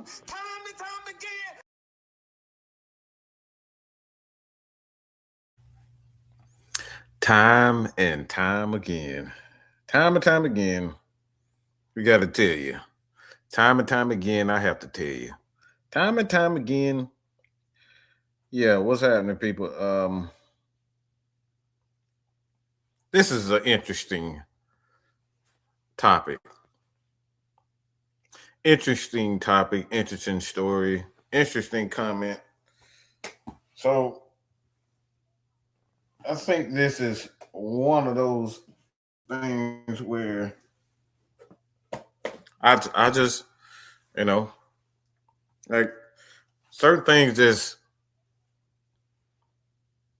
Time and time again. Time and time again. Time and time again, we got to tell you. Time and time again, I have to tell you. Time and time again, yeah, what's happening, people? This is an interesting topic. Interesting topic, interesting story, interesting comment. So I think this is one of those things where I just, you know, like certain things just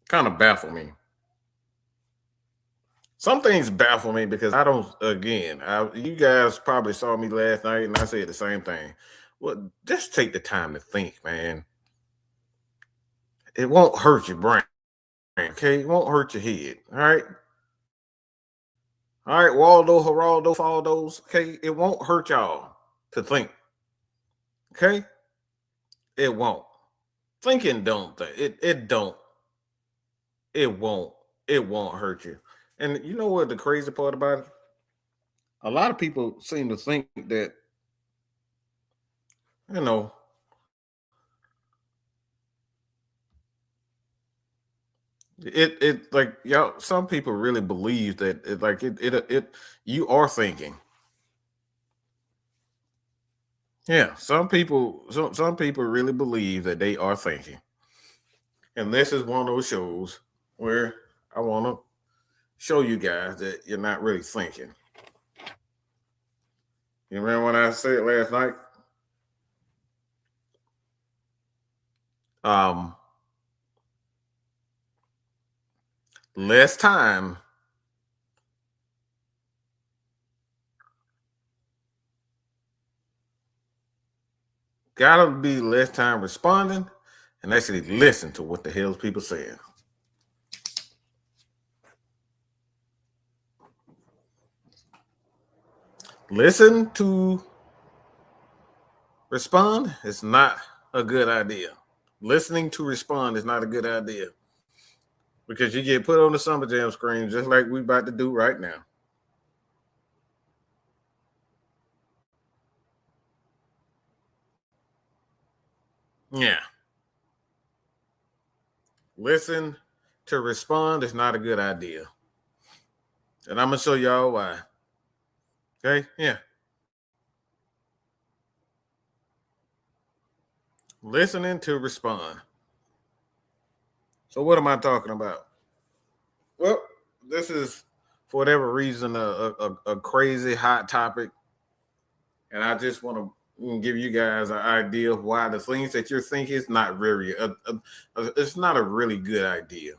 kind of baffle me. Some things baffle me because I don't. Again, you guys probably saw me last night, and I said the same thing. Well, just take the time to think, man. It won't hurt your brain, okay? It won't hurt your head, all right. Waldo, Geraldo, Faldos, okay? It won't hurt y'all to think, okay? It won't. Thinking don't. It don't. It won't. It won't hurt you. And you know what the crazy part about it? A lot of people seem to think that you know it like y'all. Some people really believe that it you are thinking. Yeah, some people really believe that they are thinking, and this is one of those shows where I want to show you guys that you're not really thinking. You remember when I said last night? Um, less time, gotta be less time responding, and actually listen to what the hell's people saying. Listen to respond is not a good idea. Listening to respond is not a good idea because you get put on the summer jam screen just like we about to do right now. Yeah. Listen to respond is not a good idea. And I'm gonna show y'all why. Okay? Yeah. Listening to respond. So what am I talking about? Well, this is for whatever reason a crazy hot topic, and I just want to give you guys an idea of why the things that you're thinking is not very. It's not a really good idea.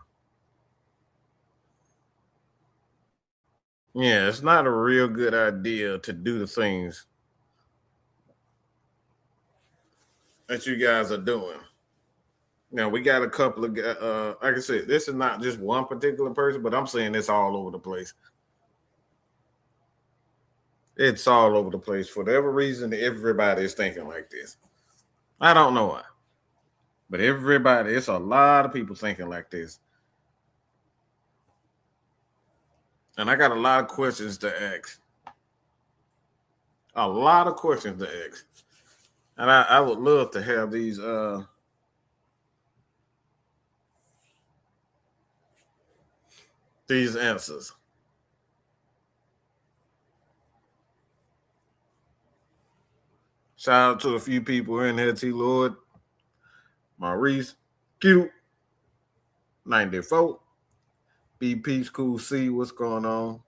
Yeah, it's not a real good idea to do the things that you guys are doing. Now we got a couple of, like I said, this is not just one particular person, but I'm saying this all over the place. It's all over the place. For whatever reason, everybody is thinking like this. I don't know why, but everybody, it's a lot of people thinking like this. And I got a lot of questions to ask. A lot of questions to ask. And I would love to have these answers. Shout out to a few people in here, T Lord, Maurice, Q, 94, BP School C, what's going on?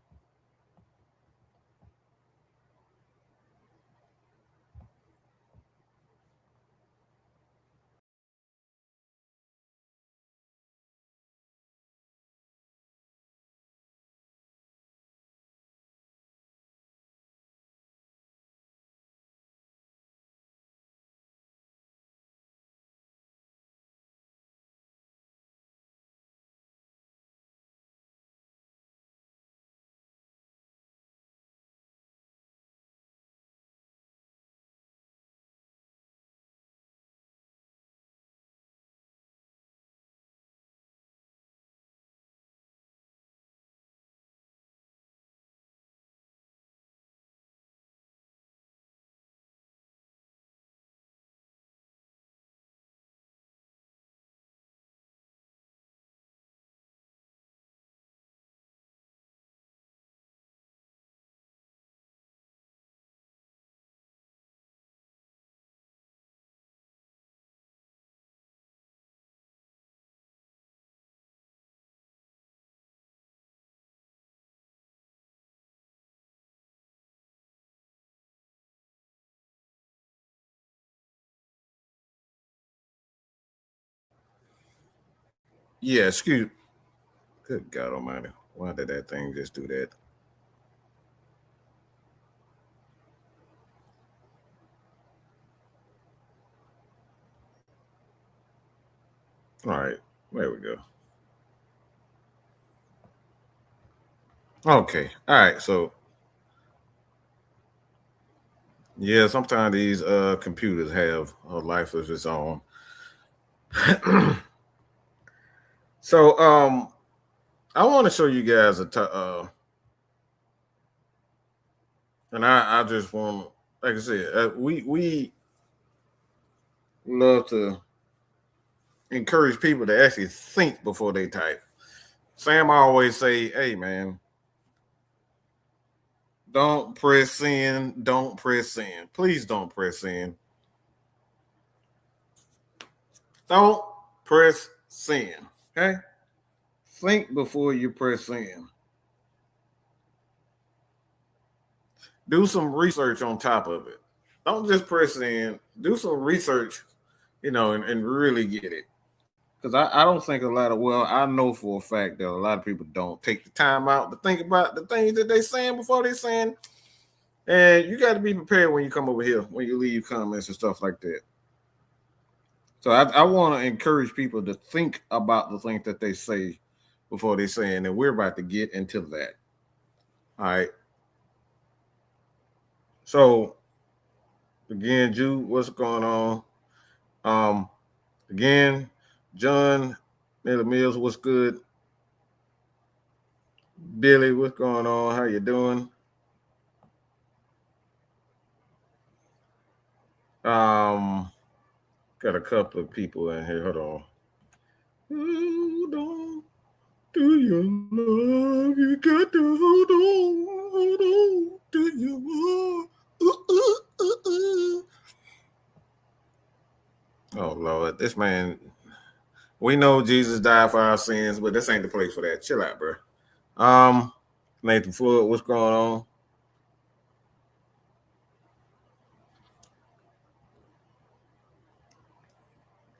Yeah, excuse. Good God Almighty! Why did that thing just do that? All right, there we go. Okay, all right. So yeah, sometimes these computers have a life of its own. So I want to show you guys and I just want, like I said, we love to encourage people to actually think before they type. Sam always say, "Hey man, don't press send, don't press send. Please don't press send. Don't press send." Okay, think before you press send. Do some research on top of it. Don't just press send. Do some research, and really get it. Because I don't think a lot of, well, I know for a fact that a lot of people don't take the time out to think about the things that they saying before they saying. And you got to be prepared when you come over here, when you leave comments and stuff like that. So I want to encourage people to think about the things that they say before they saying, and we're about to get into that. All right. So again, Jude, what's going on? Again, John Miller Mills, what's good? Billy, what's going on? How you doing? Got a couple of people in here. Hold on. Hold on. Do you love? You got to hold on. Hold on. Do you love? Oh Lord, this man. We know Jesus died for our sins, but this ain't the place for that. Chill out, bro. Nathan Floyd, what's going on?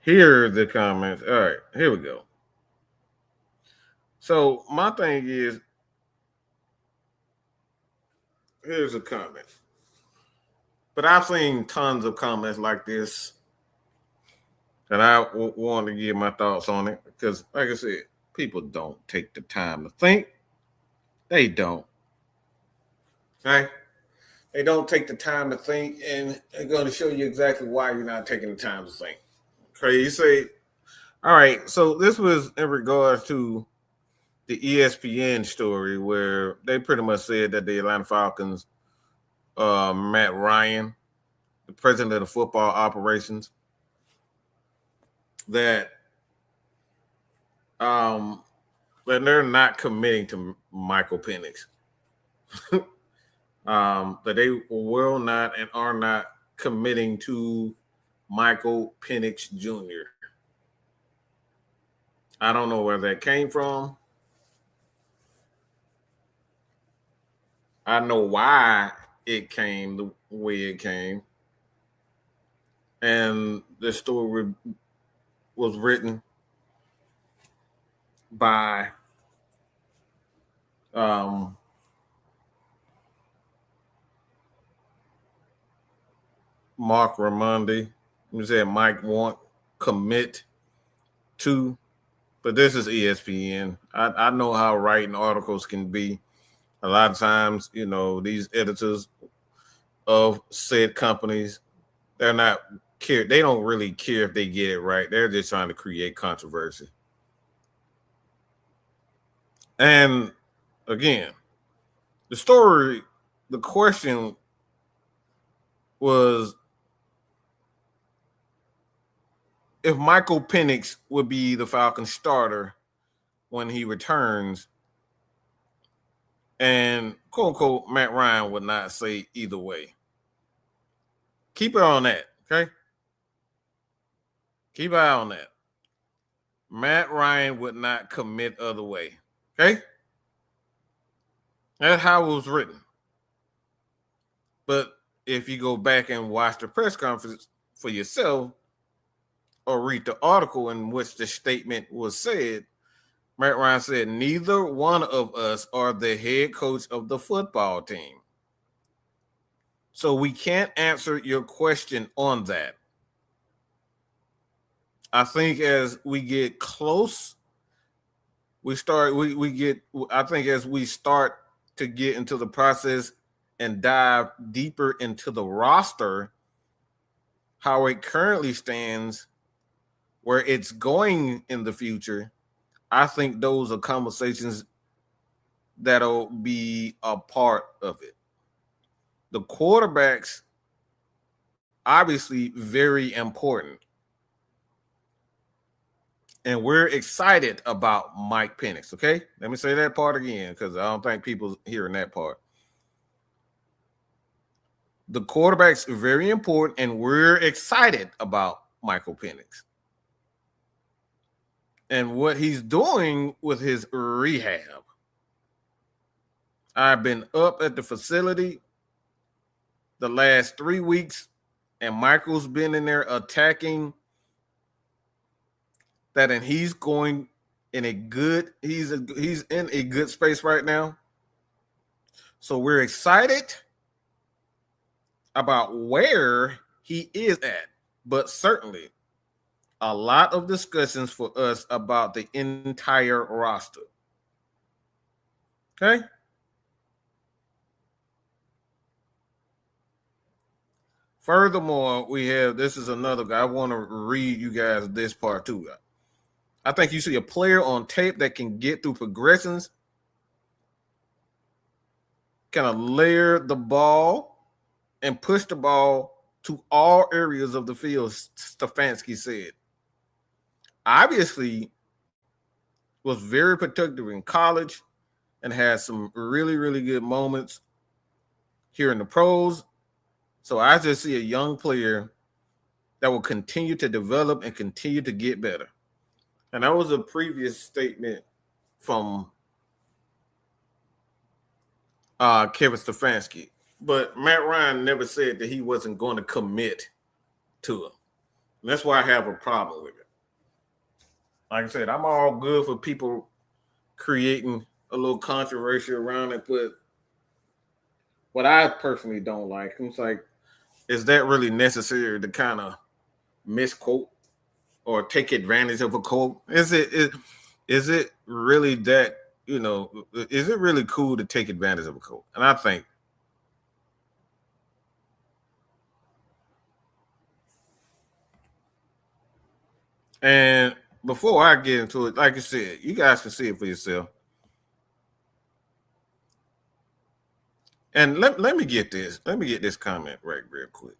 Here are the comments. All right, here we go. So my thing is, here's a comment. But I've seen tons of comments like this, and I want to give my thoughts on it because, like I said, people don't take the time to think. They don't. Okay? They don't take the time to think, and they're going to show you exactly why you're not taking the time to think. Okay, you say, all right, so this was in regards to the ESPN story where they pretty much said that the Atlanta Falcons, Matt Ryan, the president of the football operations, that that they're not committing to Michael Penix. That they will not and are not committing to Michael Penix Jr. I don't know where that came from. I know why it came the way it came. And the story was written by um, Mark Raimondi. He said Mike won't commit to, but this is ESPN. I know how writing articles can be. A lot of times, these editors of said companies, they're not care. They don't really care if they get it right. They're just trying to create controversy. And again, the question was if Michael Penix would be the Falcons starter when he returns, and quote unquote Matt Ryan would not say either way. Keep it on that, okay? Keep an eye on that. Matt Ryan would not commit other way, okay? That's how it was written. But if you go back and watch the press conference for yourself or read the article in which the statement was said, Matt Ryan said, neither one of us are the head coach of the football team. So we can't answer your question on that. I think as we get close, I think as we start to get into the process and dive deeper into the roster, how it currently stands, where it's going in the future, I think those are conversations that'll be a part of it. The quarterbacks, obviously, very important. And we're excited about Mike Penix, okay? Let me say that part again because I don't think people hearing that part. The quarterback's very important, and we're excited about Michael Penix and what he's doing with his rehab. I've been up at the facility the last 3 weeks, and Michael's been in there attacking that, and he's going in a good, he's in a good space right now. So we're excited about where he is at, but certainly a lot of discussions for us about the entire roster. Okay? Furthermore, we have, this is another guy. I want to read you guys this part too. I think you see a player on tape that can get through progressions, kind of layer the ball and push the ball to all areas of the field, Stefanski said. Obviously, was very productive in college and had some really, really good moments here in the pros. So I just see a young player that will continue to develop and continue to get better. And that was a previous statement from Kevin Stefanski. But Matt Ryan never said that he wasn't going to commit to him. And that's why I have a problem with it. Like I said, I'm all good for people creating a little controversy around it, but what I personally don't like, it's like, is that really necessary to kind of misquote or take advantage of a quote? Is it really that, is it really cool to take advantage of a quote? And I think and before I get into it, like I said, you guys can see it for yourself. And let me get this. Let me get this comment right real quick.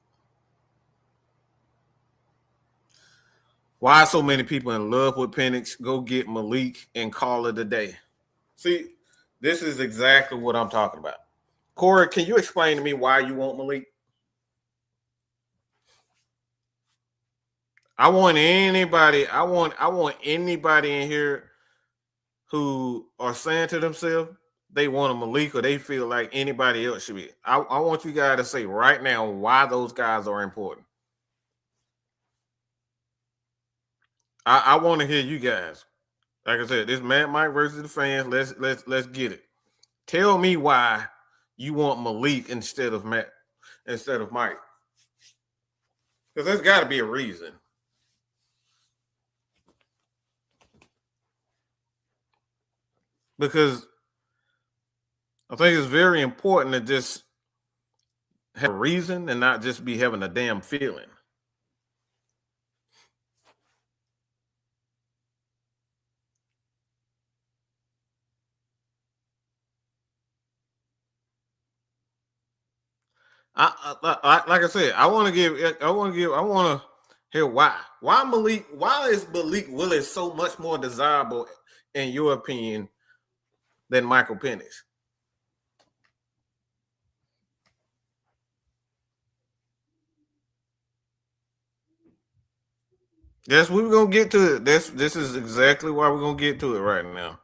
Why so many people in love with Penix? Go get Malik and call it a day. See, this is exactly what I'm talking about. Corey, can you explain to me why you want Malik? I want anybody in here who are saying to themselves they want a Malik or they feel like anybody else should be. I want you guys to say right now why those guys are important. I want to hear you guys. Like I said, this Mad Mike versus the fans. Let's get it. Tell me why you want Malik instead of Mike. Because there's got to be a reason. Because I think it's very important to just have a reason and not just be having a damn feeling. Like I said, I want to hear why. Why is Malik Willis so much more desirable, in your opinion, than Michael Penix? Yes, we're gonna get to it. This is exactly why we're gonna get to it right now.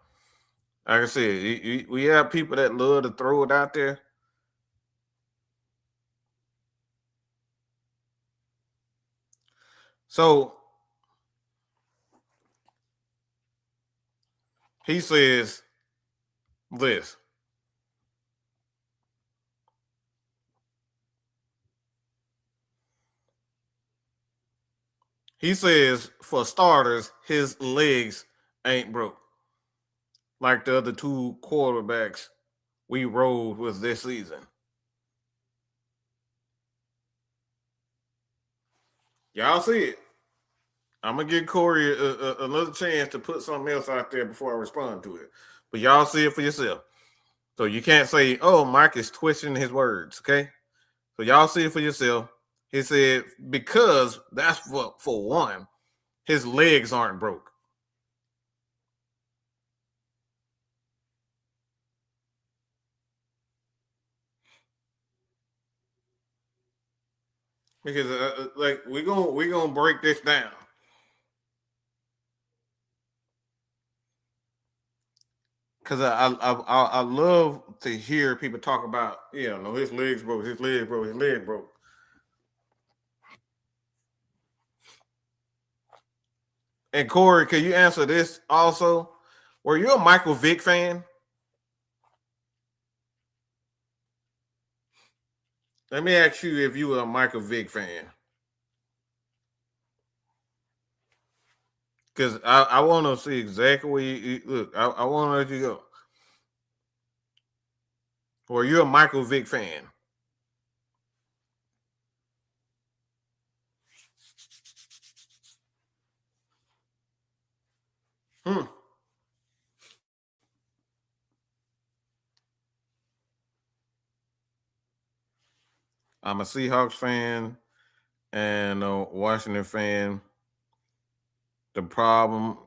Like I said, we have people that love to throw it out there. So He says this. He says, for starters, his legs ain't broke like the other two quarterbacks we rode with this season. Y'all see it. I'm gonna give Corey another chance to put something else out there before I respond to it. But y'all see it for yourself. So you can't say, "Oh, Mike is twisting his words." Okay. So y'all see it for yourself. He said because that's for one, his legs aren't broke. Because like we gonna break this down. Because I love to hear people talk about, no, his legs broke, his leg broke, his leg broke. And Corey, can you answer this also? Were you a Michael Vick fan? Let me ask you if you were a Michael Vick fan. Because I want to see exactly where you look. I want to let you go. Were you a Michael Vick fan? Hmm. I'm a Seahawks fan and a Washington fan. The problem,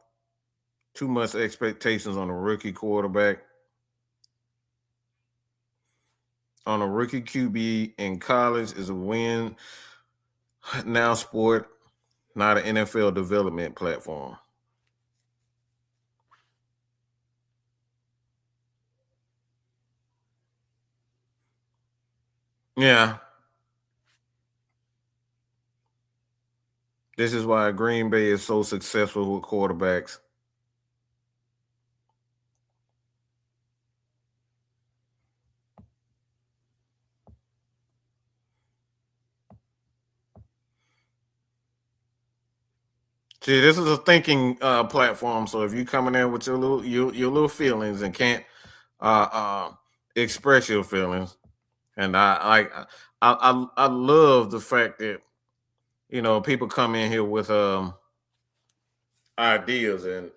too much expectations on a rookie quarterback, on a rookie QB in college is a win now sport, not an NFL development platform. Yeah, this is why Green Bay is so successful with quarterbacks. See, this is a thinking platform. So if you coming in with your little feelings and can't uh, uh, express your feelings, and I love the fact that people come in here with ideas and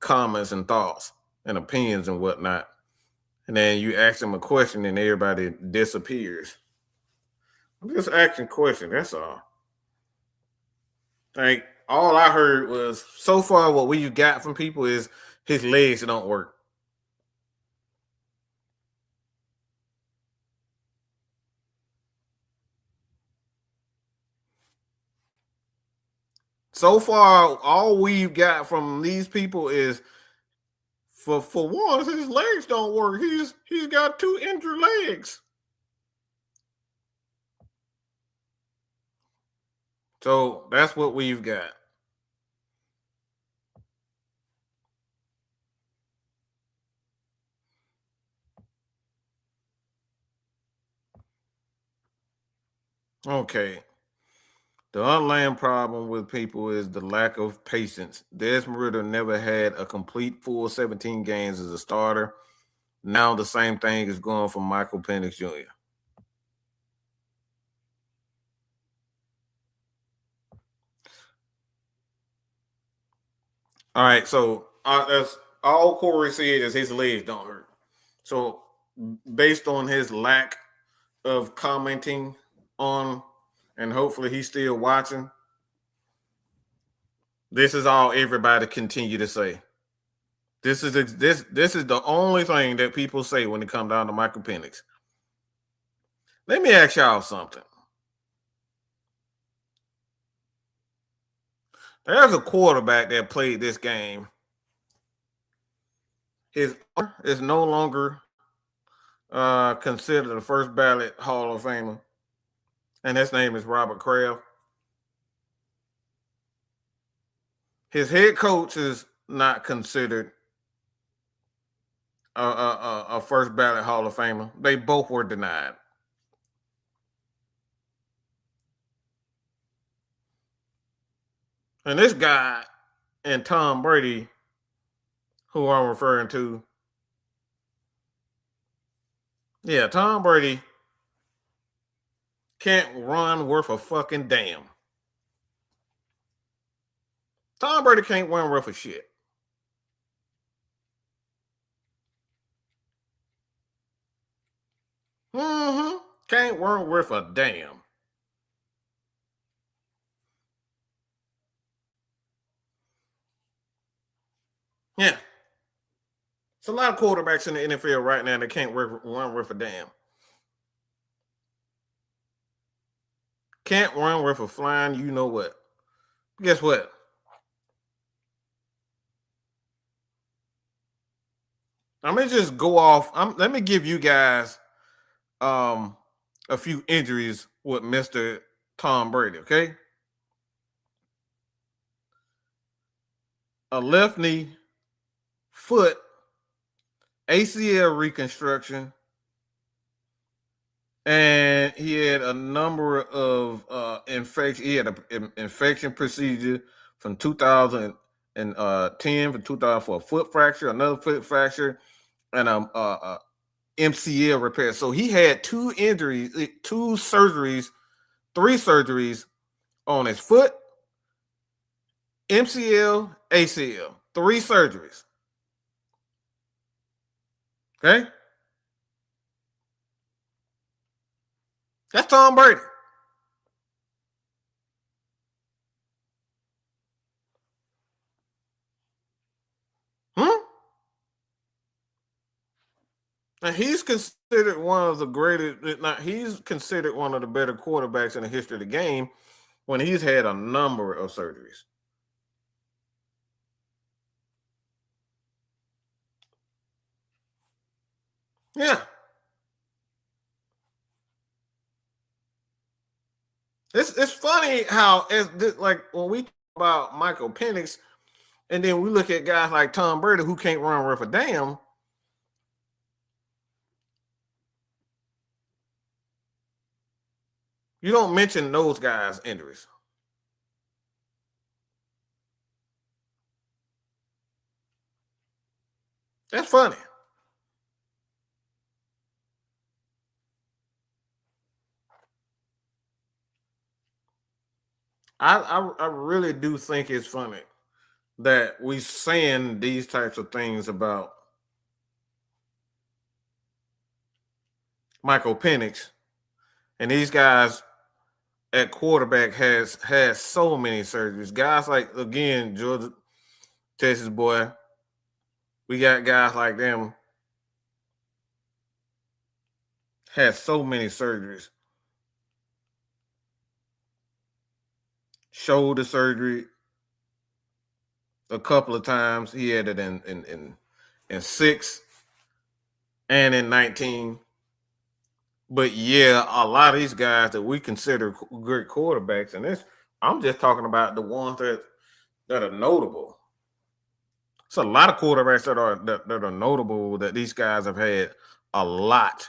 comments and thoughts and opinions and whatnot, and then you ask them a question and everybody disappears. I'm just asking a question. That's all. Like all I heard was so far what we got from people is his legs don't work. So far, all we've got from these people is for one, his legs don't work. He's got two injured legs. So that's what we've got. Okay. The underlying problem with people is the lack of patience. Desmond Ritter never had a complete full 17 games as a starter. Now the same thing is going for Michael Penix Jr. All right, so that's all Corey said is his legs don't hurt. So based on his lack of commenting on, and hopefully he's still watching, this is all everybody continue to say. This is the only thing that people say when it comes down to Michael Penix. Let me ask y'all something. There's a quarterback that played this game. His is no longer considered a first ballot Hall of Famer, and his name is Robert Kraft. His head coach is not considered a first ballot Hall of Famer. They both were denied. And this guy and Tom Brady, who I'm referring to, yeah, Tom Brady can't run worth a fucking damn. Tom Brady can't run worth a shit. Can't run worth a damn. Yeah. It's a lot of quarterbacks in the NFL right now that can't run worth a damn. Can't run worth a flying, you know what. Guess what? I'm gonna just go off. Let me give you guys a few injuries with Mr. Tom Brady, okay? A left knee, foot, ACL reconstruction, and he had a number of infection. He had an infection procedure from 2010 from 2000 for a foot fracture, another foot fracture, and a MCL repair. So he had two injuries, two surgeries, three surgeries on his foot, MCL, ACL, three surgeries. Okay? That's Tom Brady. And he's considered one of the greatest. Now, he's considered one of the better quarterbacks in the history of the game when he's had a number of surgeries. Yeah. It's funny how like when we talk about Michael Penix, and then we look at guys like Tom Brady who can't run worth a damn. You don't mention those guys' injuries. That's funny. I really do think it's funny that we saying these types of things about Michael Penix, and these guys at quarterback has so many surgeries. Guys like again Georgia, Texas boy. We got guys like them had so many surgeries. Shoulder surgery a couple of times. He had it in 6 and in 19. But yeah, a lot of these guys that we consider great quarterbacks, and this I'm just talking about the ones that are notable. It's a lot of quarterbacks that are notable that these guys have had a lot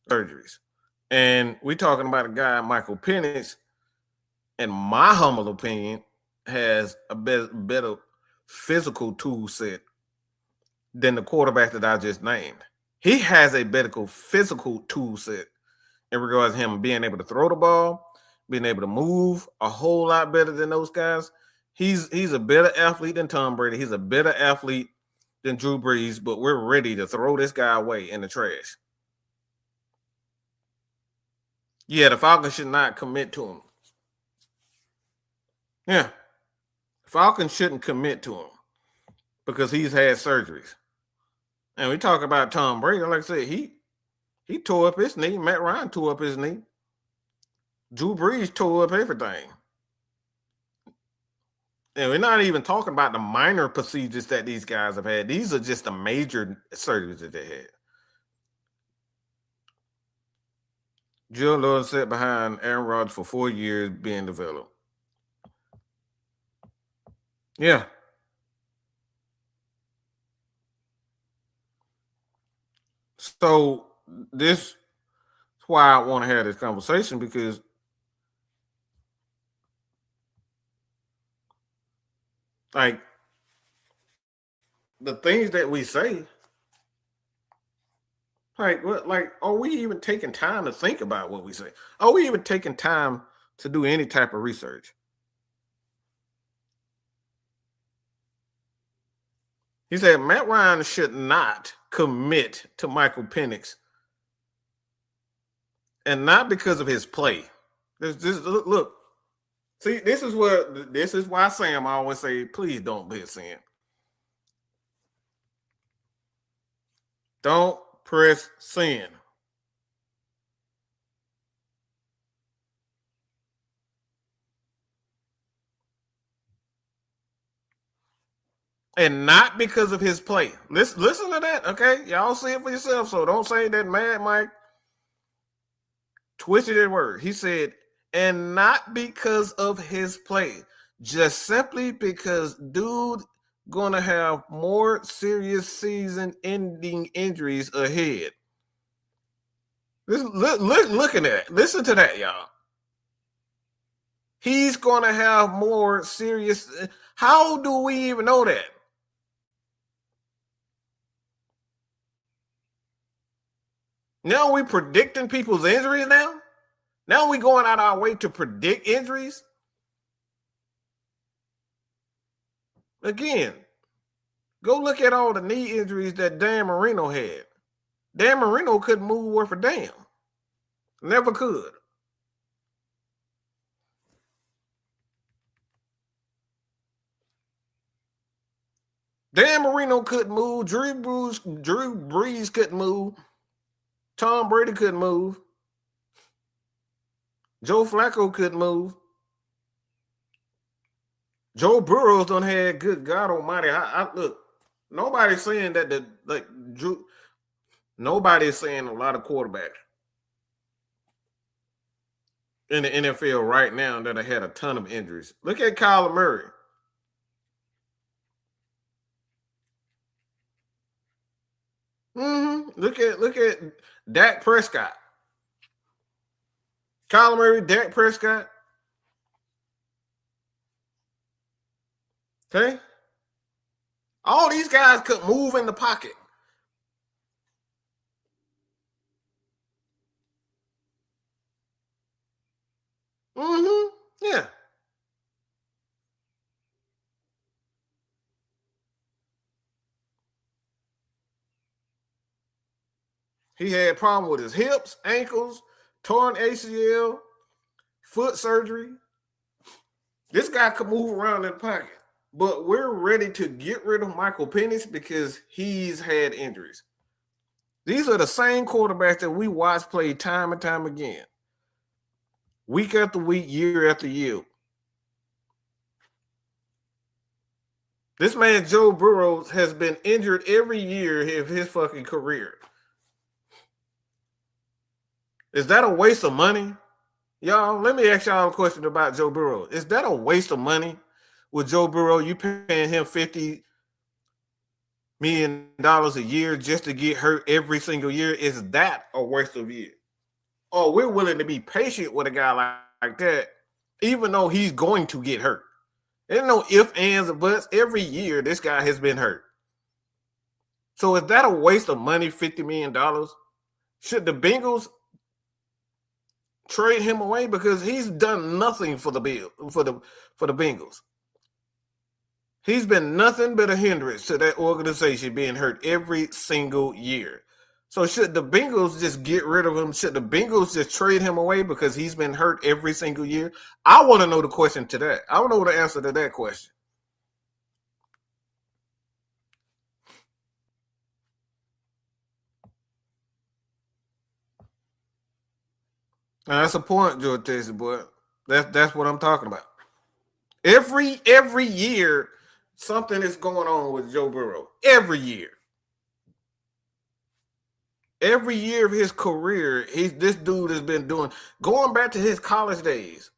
of surgeries. And we talking about a guy, Michael Penix, in my humble opinion, has a better physical tool set than the quarterback that I just named. He has a better physical tool set in regards to him being able to throw the ball, being able to move a whole lot better than those guys. He's a better athlete than Tom Brady. He's a better athlete than Drew Brees, but we're ready to throw this guy away in the trash. Yeah, the Falcons should not commit to him. Yeah. Falcons shouldn't commit to him because he's had surgeries. And we talk about Tom Brady, like I said, he tore up his knee. Matt Ryan tore up his knee. Drew Brees tore up everything. And we're not even talking about the minor procedures that these guys have had. These are just the major surgeries that they had. Joe Lord sat behind Aaron Rodgers for 4 years being developed. Yeah. So this is why I want to have this conversation, because like the things that we say, like what, like are we even taking time to think about what we say? Are we even taking time to do any type of research? He said Matt Ryan should not commit to Michael Penix, and not because of his play. This look. See, this is why Sam always say, please don't be a sin. Don't press sin. And not because of his play. Listen to that, okay? Y'all see it for yourself. So don't say that Mad Mike twisted that word. He said, and not because of his play, just simply because dude gonna have more serious season-ending injuries ahead. Looking at it. Listen to that, y'all. He's gonna have more serious. How do we even know that? Now we predicting people's injuries now? Now we going out our way to predict injuries? Again, go look at all the knee injuries that Dan Marino had. Dan Marino couldn't move worth a damn. Never could. Dan Marino couldn't move. Drew Brees couldn't move. Tom Brady couldn't move. Joe Flacco couldn't move. Joe Burrow's done had, good God Almighty. I look. Nobody's saying that Drew. Nobody's saying a lot of quarterbacks in the NFL right now that have had a ton of injuries. Look at Kyler Murray. Look at Dak Prescott. Kyler Murray, Dak Prescott. Okay. All these guys could move in the pocket. Yeah. He had problem with his hips, ankles, torn ACL, foot surgery. This guy could move around in the pocket. But we're ready to get rid of Michael Penix because he's had injuries. These are the same quarterbacks that we watch play time and time again. Week after week, year after year. This man, Joe Burrow, has been injured every year of his fucking career. Is that a waste of money? Y'all, let me ask y'all a question about Joe Burrow. Is that a waste of money? With Joe Burrow, you paying him $50 million a year just to get hurt every single year? Is that a waste of year? Or we're willing to be patient with a guy like that, even though he's going to get hurt. There's no ifs, ands, or buts. Every year, this guy has been hurt. So is that a waste of money, $50 million? Should the Bengals trade him away? Because he's done nothing for the Bengals. He's been nothing but a hindrance to that organization being hurt every single year. So should the Bengals just get rid of him? Should the Bengals just trade him away because he's been hurt every single year? I want to know the question to that. I want to know the answer to that question. Now, that's a point, George Texas, boy. That's what I'm talking about. Every year, something is going on with Joe Burrow. Every year. Every year of his career, this dude has been doing, going back to his college days.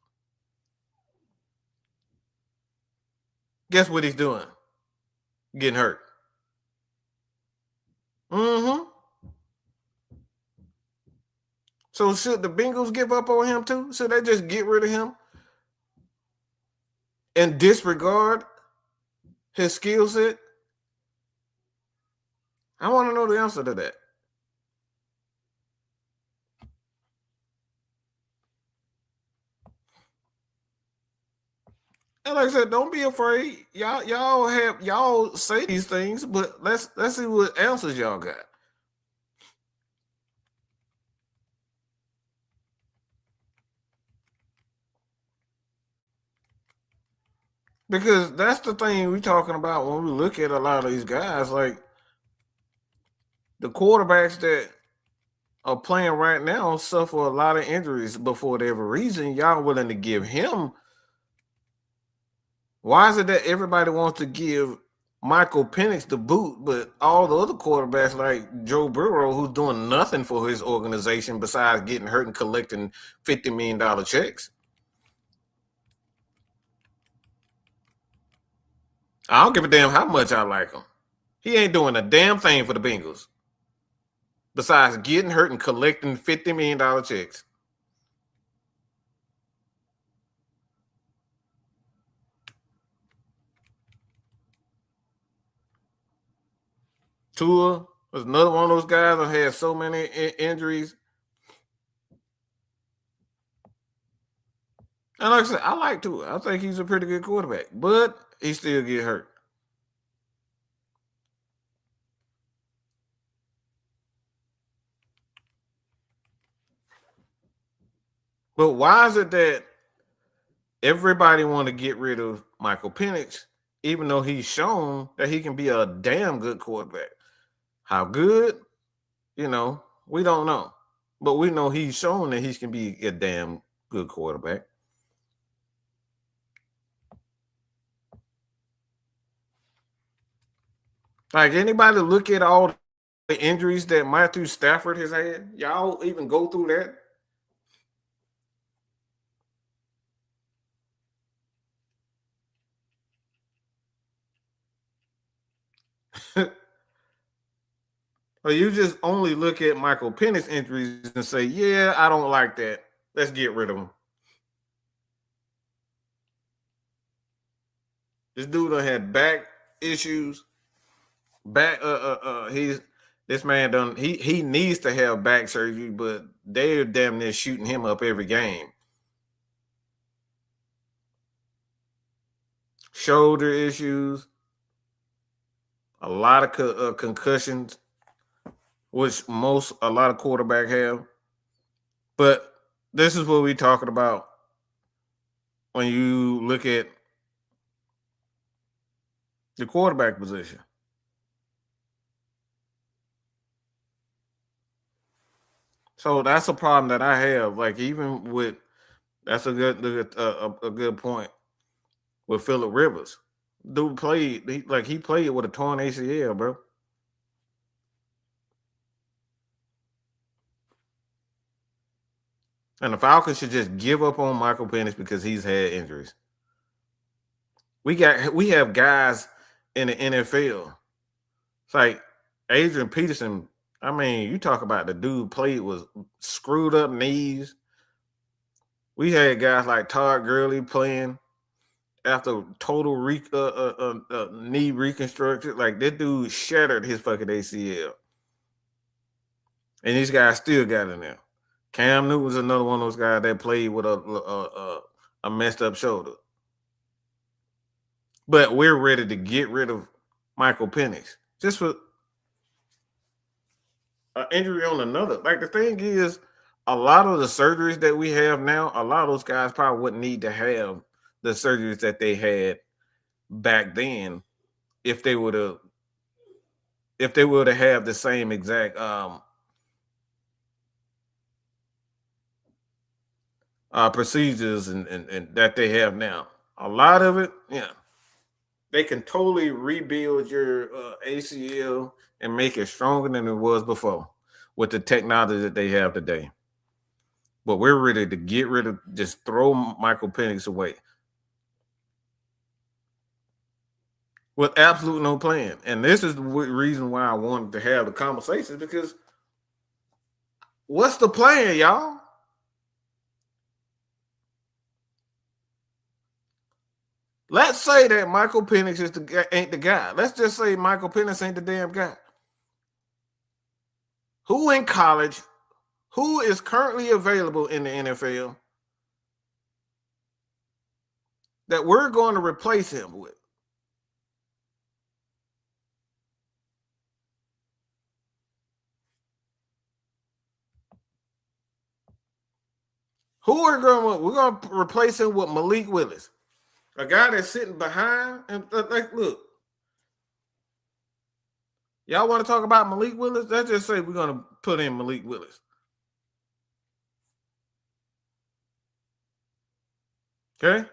Guess what he's doing? Getting hurt. Mm-hmm. So should the Bengals give up on him too? Should they just get rid of him and disregard his skill set? I want to know the answer to that. And like I said, don't be afraid. Y'all say these things, but let's see what answers y'all got. Because that's the thing we're talking about when we look at a lot of these guys, like the quarterbacks that are playing right now suffer a lot of injuries before whatever reason. Y'all willing to give him. Why is it that everybody wants to give Michael Penix the boot, but all the other quarterbacks like Joe Burrow, who's doing nothing for his organization besides getting hurt and collecting $50 million checks? I don't give a damn how much I like him. He ain't doing a damn thing for the Bengals besides getting hurt and collecting $50 million checks. Tua was another one of those guys that had so many injuries. And like I said, I like Tua. I think he's a pretty good quarterback, but he still get hurt. But why is it that everybody want to get rid of Michael Penix, even though he's shown that he can be a damn good quarterback? How good? We don't know. But we know he's shown that he can be a damn good quarterback. Like, anybody look at all the injuries that Matthew Stafford has had? Y'all even go through that? Or you just only look at Michael Penix injuries and say, yeah, I don't like that. Let's get rid of him. This dude done had back issues. This man done he needs to have back surgery, but they're damn near shooting him up every game. Shoulder issues, a lot of concussions, which a lot of quarterbacks have. But this is what we're talking about when you look at the quarterback position. So that's a problem that I have. Like, even with that's a good point with Phillip Rivers. Dude played he played with a torn ACL, bro. And the Falcons should just give up on Michael Penix because he's had injuries. We have guys in the NFL. It's like Adrian Peterson. I mean, you talk about the dude played with screwed up knees. We had guys like Todd Gurley playing after total knee reconstruction. Like, that dude shattered his fucking ACL, and these guys still got in there. Cam Newton was another one of those guys that played with a messed up shoulder. But we're ready to get rid of Michael Penix just for an injury on another. Like, the thing is, a lot of the surgeries that we have now, a lot of those guys probably wouldn't need to have the surgeries that they had back then if they would have have the same exact procedures and that they have now. A lot of it, yeah, they can totally rebuild your ACL and make it stronger than it was before with the technology that they have today. But we're ready to get rid of, just throw Michael Penix away. with absolute no plan. And this is the reason why I wanted to have the conversation, because what's the plan, y'all? Let's say that Michael Penix ain't the guy. Let's just say Michael Penix ain't the damn guy. Who in college, who is currently available in the NFL that we're going to replace him with? Who are we're going to replace him with Malik Willis, a guy that's sitting behind and like, look, y'all want to talk about Malik Willis? Let's just say we're going to put in Malik Willis. Okay?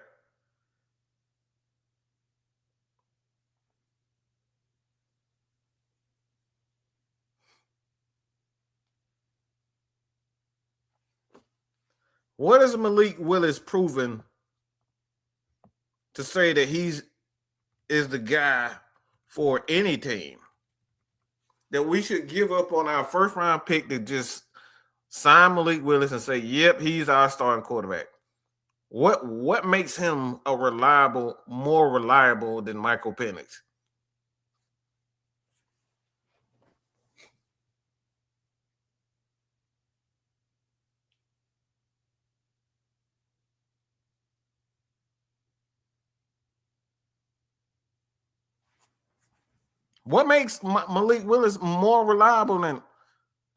What is Malik Willis proven to say that is the guy for any team? That we should give up on our first round pick to just sign Malik Willis and say, yep, he's our starting quarterback. What makes him more reliable than Michael Penix? What makes Malik Willis more reliable than?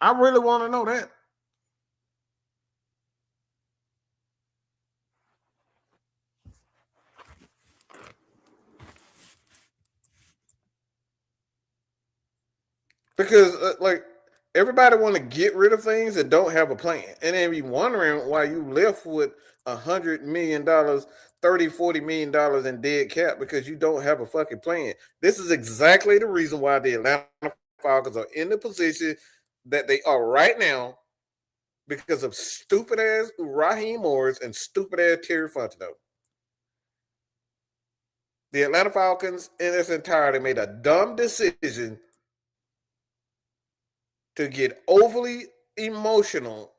I really want to know that. Because like everybody want to get rid of things and don't have a plan, and then be wondering why you left with $100 million, 30-40 million in dead cap because you don't have a fucking plan. This is exactly the reason why the Atlanta Falcons are in the position that they are right now, because of stupid ass Raheem Morris and stupid ass Terry Fontenot. The Atlanta Falcons in its entirety made a dumb decision to get overly emotional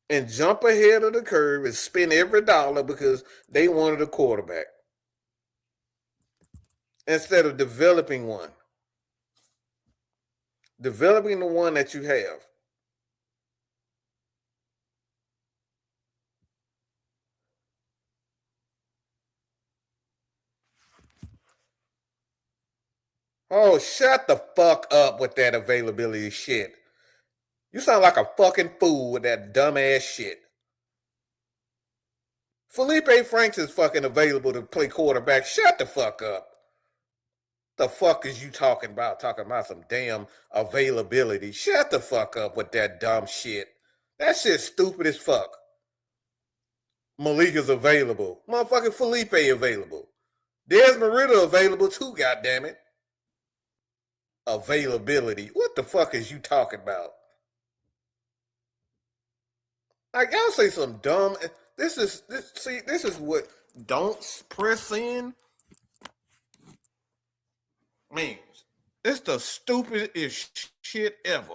and jump ahead of the curve and spend every dollar because they wanted a quarterback instead of developing one. Developing the one that you have. Oh, shut the fuck up with that availability shit. You sound like a fucking fool with that dumbass shit. Felipe Franks is fucking available to play quarterback. Shut the fuck up. The fuck is you talking about? Talking about some damn availability. Shut the fuck up with that dumb shit. That shit's stupid as fuck. Malik is available. Motherfucking Felipe available. Desmond Ritter available too, goddammit. Availability. What the fuck is you talking about? Like, y'all say some dumb. This is what don't press in means. It's the stupidest shit ever.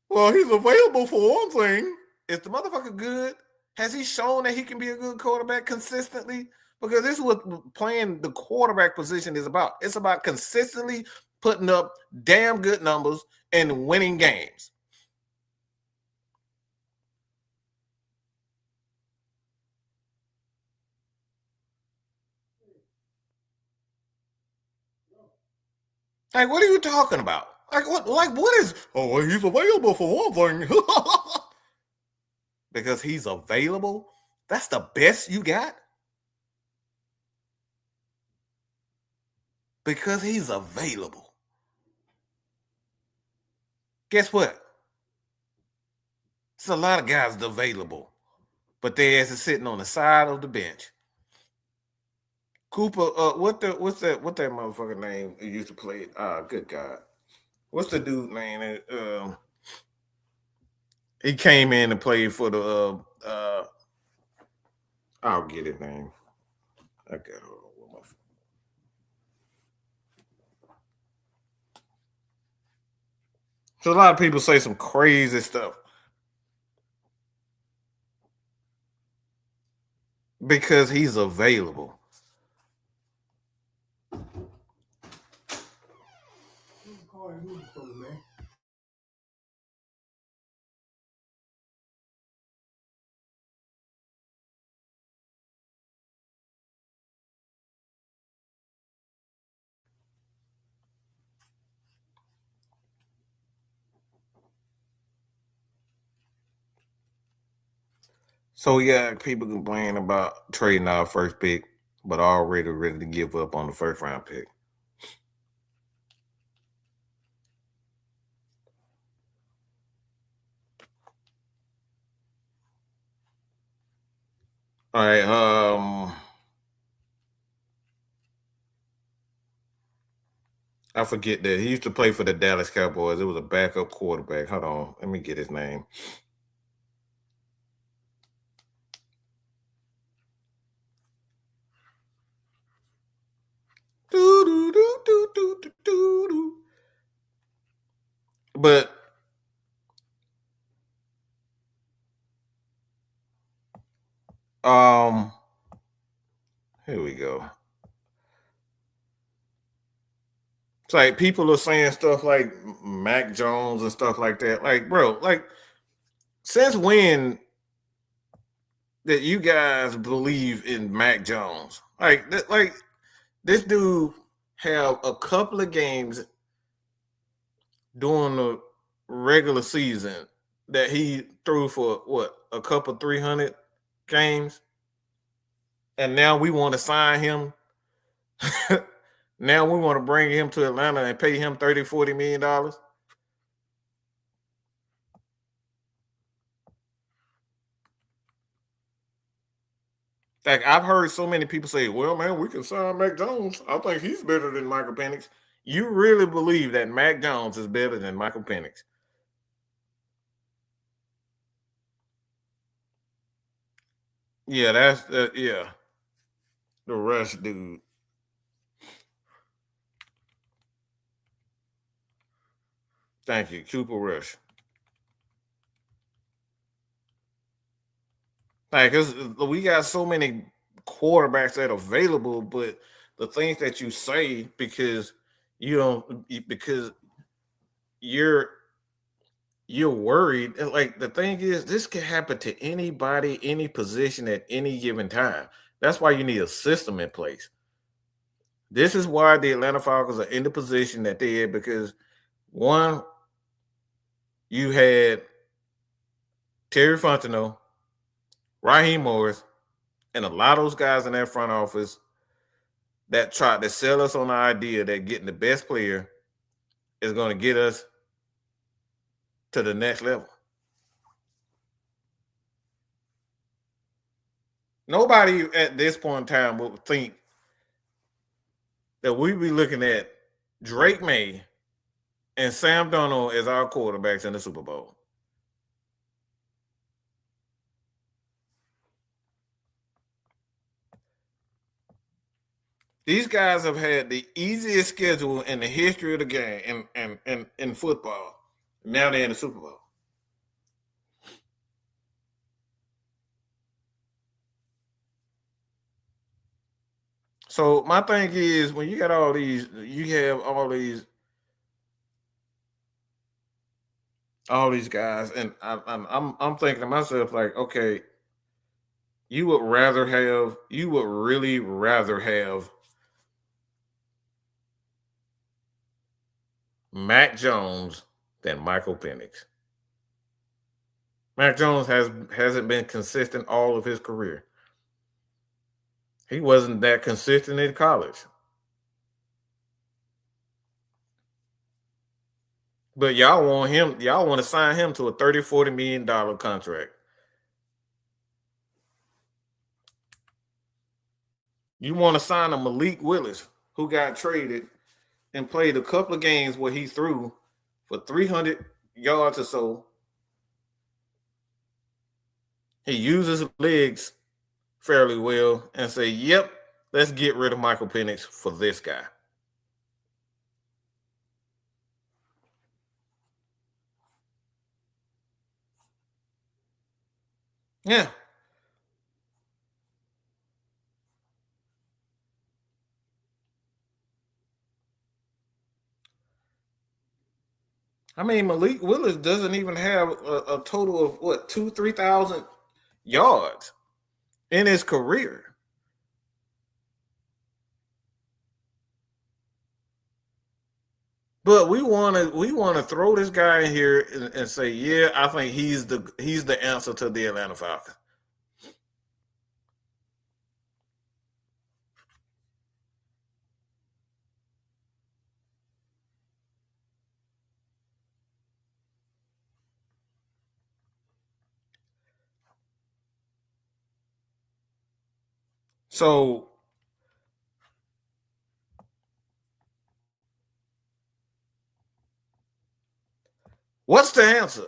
Well, he's available for one thing. Is the motherfucker good? Has he shown that he can be a good quarterback consistently? Because this is what playing the quarterback position is about. It's about consistently putting up damn good numbers and winning games. Like, what are you talking about? Like, what is? Oh, well, he's available for one thing. Because he's available. That's the best you got. Because he's available. Guess what? There's a lot of guys available, but their ass is sitting on the side of the bench. Cooper, what's that motherfucker name who used to play? Good God. What's the dude name? He came in and played for the I'll get it name. I got hold on with my phone. So a lot of people say some crazy stuff because he's available. So yeah, people complain about trading our first pick, but already ready to give up on the first round pick. All right. I forget that he used to play for the Dallas Cowboys. It was a backup quarterback. Hold on, let me get his name. But here we go. It's like people are saying stuff like Mac Jones and stuff like that. Like, bro, like since when that you guys believe in Mac Jones? Like this dude have a couple of games during the regular season that he threw for what a couple 300 games, and now we want to sign him. Now we want to bring him to Atlanta and pay him $30-40 million. Like I've heard so many people say, "Well, man, we can sign Mac Jones. I think he's better than Michael Penix." You really believe that Mac Jones is better than Michael Penix? Yeah, that's yeah, the rush dude. Thank you, Cooper Rush. Like, we got so many quarterbacks that are available, but the things that you say because you don't because you're you're worried. And like the thing is, this can happen to anybody, any position at any given time. That's why you need a system in place. This is why the Atlanta Falcons are in the position that they are because one, you had Terry Fontenot, Raheem Morris, and a lot of those guys in that front office that tried to sell us on the idea that getting the best player is going to get us to the next level. Nobody at this point in time would think that we'd be looking at Drake May and Sam Darnold as our quarterbacks in the Super Bowl. These guys have had the easiest schedule in the history of the game in football. Now they're in the Super Bowl. So my thing is, when you got all these, you have all these guys, and I'm thinking to myself like, okay, you would really rather have Mac Jones than Michael Penix. Mac Jones hasn't been consistent all of his career. He wasn't that consistent in college. But y'all want to sign him to a $30-40 million contract. You want to sign a Malik Willis who got traded and played a couple of games where he threw for 300 yards or so. He uses his legs fairly well and say, "Yep, Let's get rid of Michael Penix for this guy. Yeah. I mean, Malik Willis doesn't even have a total of what 3,000 yards in his career. But we want to throw this guy in here and say, yeah, I think he's the answer to the Atlanta Falcons. So what's the answer?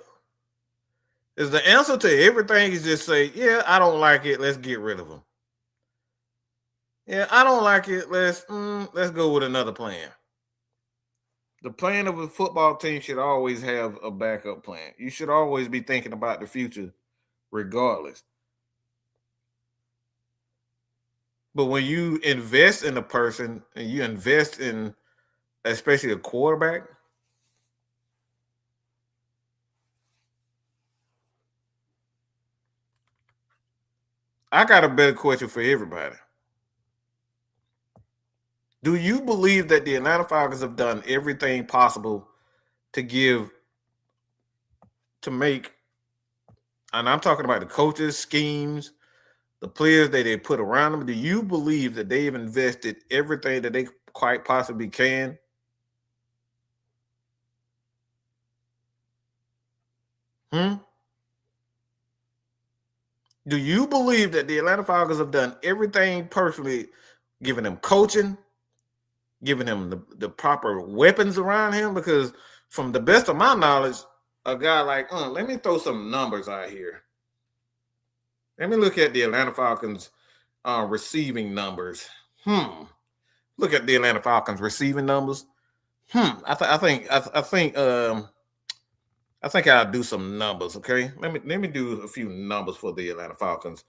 Is the answer to everything is just say, yeah, I don't like it, let's get rid of him. Yeah, I don't like it, let's go with another plan. The plan of a football team should always have a backup plan. You should always be thinking about the future regardless. But when you invest in a person and you invest in especially a quarterback, I got a better question for everybody. Do you believe that the Atlanta Falcons have done everything possible to make, and I'm talking about the coaches, schemes, the players that they put around them? Do you believe that they've invested everything that they quite possibly can? Do you believe that the Atlanta Falcons have done everything personally, giving him coaching, giving him the proper weapons around him? Because from the best of my knowledge, a guy like, let me throw some numbers out here. Let me look at the Atlanta Falcons receiving numbers. Look at the Atlanta Falcons receiving numbers. I think I'll do some numbers. Okay, let me do a few numbers for the Atlanta Falcons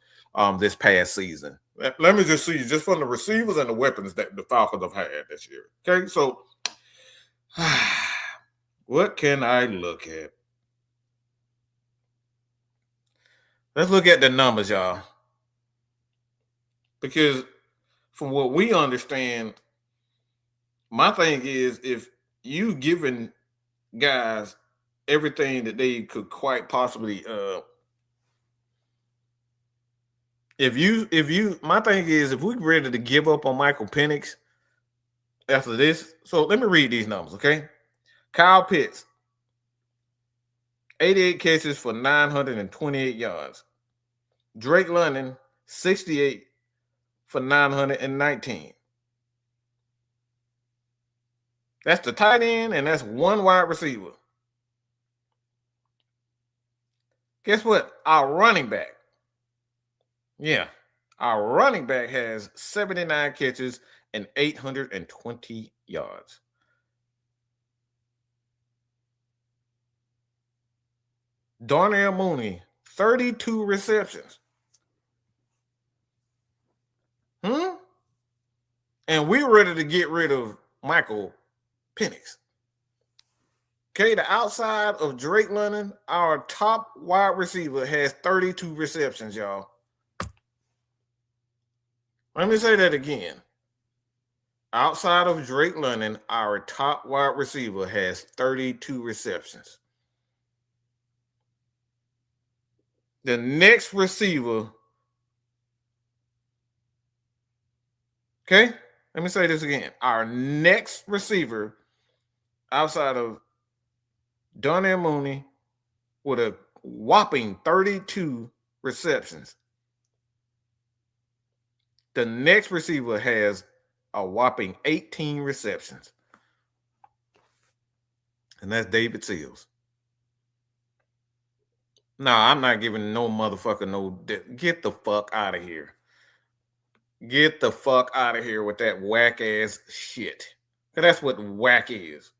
this past season. Let me just see just from the receivers and the weapons that the Falcons have had this year. Okay, so what can I look at? Let's look at the numbers, y'all. Because from what we understand, my thing is if you giving guys everything that they could quite possibly if you my thing is if we're ready to give up on Michael Penix after this, so let me read these numbers, okay? Kyle Pitts, 88 catches for 928 yards. Drake London, 68 for 919. That's the tight end, and that's one wide receiver. Guess what? Our running back. Yeah. Our running back has 79 catches and 820 yards. Darnell Mooney, 32 receptions. And we're ready to get rid of Michael Penix. Okay, the outside of Drake London, our top wide receiver has 32 receptions, y'all. Let me say that again. Outside of Drake London, our top wide receiver has 32 receptions. The next receiver, okay, let me say this again. Our next receiver outside of Darnell Mooney with a whopping 32 receptions. The next receiver has a whopping 18 receptions. And that's David Seals. No, I'm not giving no motherfucker no. Get the fuck out of here. Get the fuck out of here with that whack ass shit. Cause that's what whack is.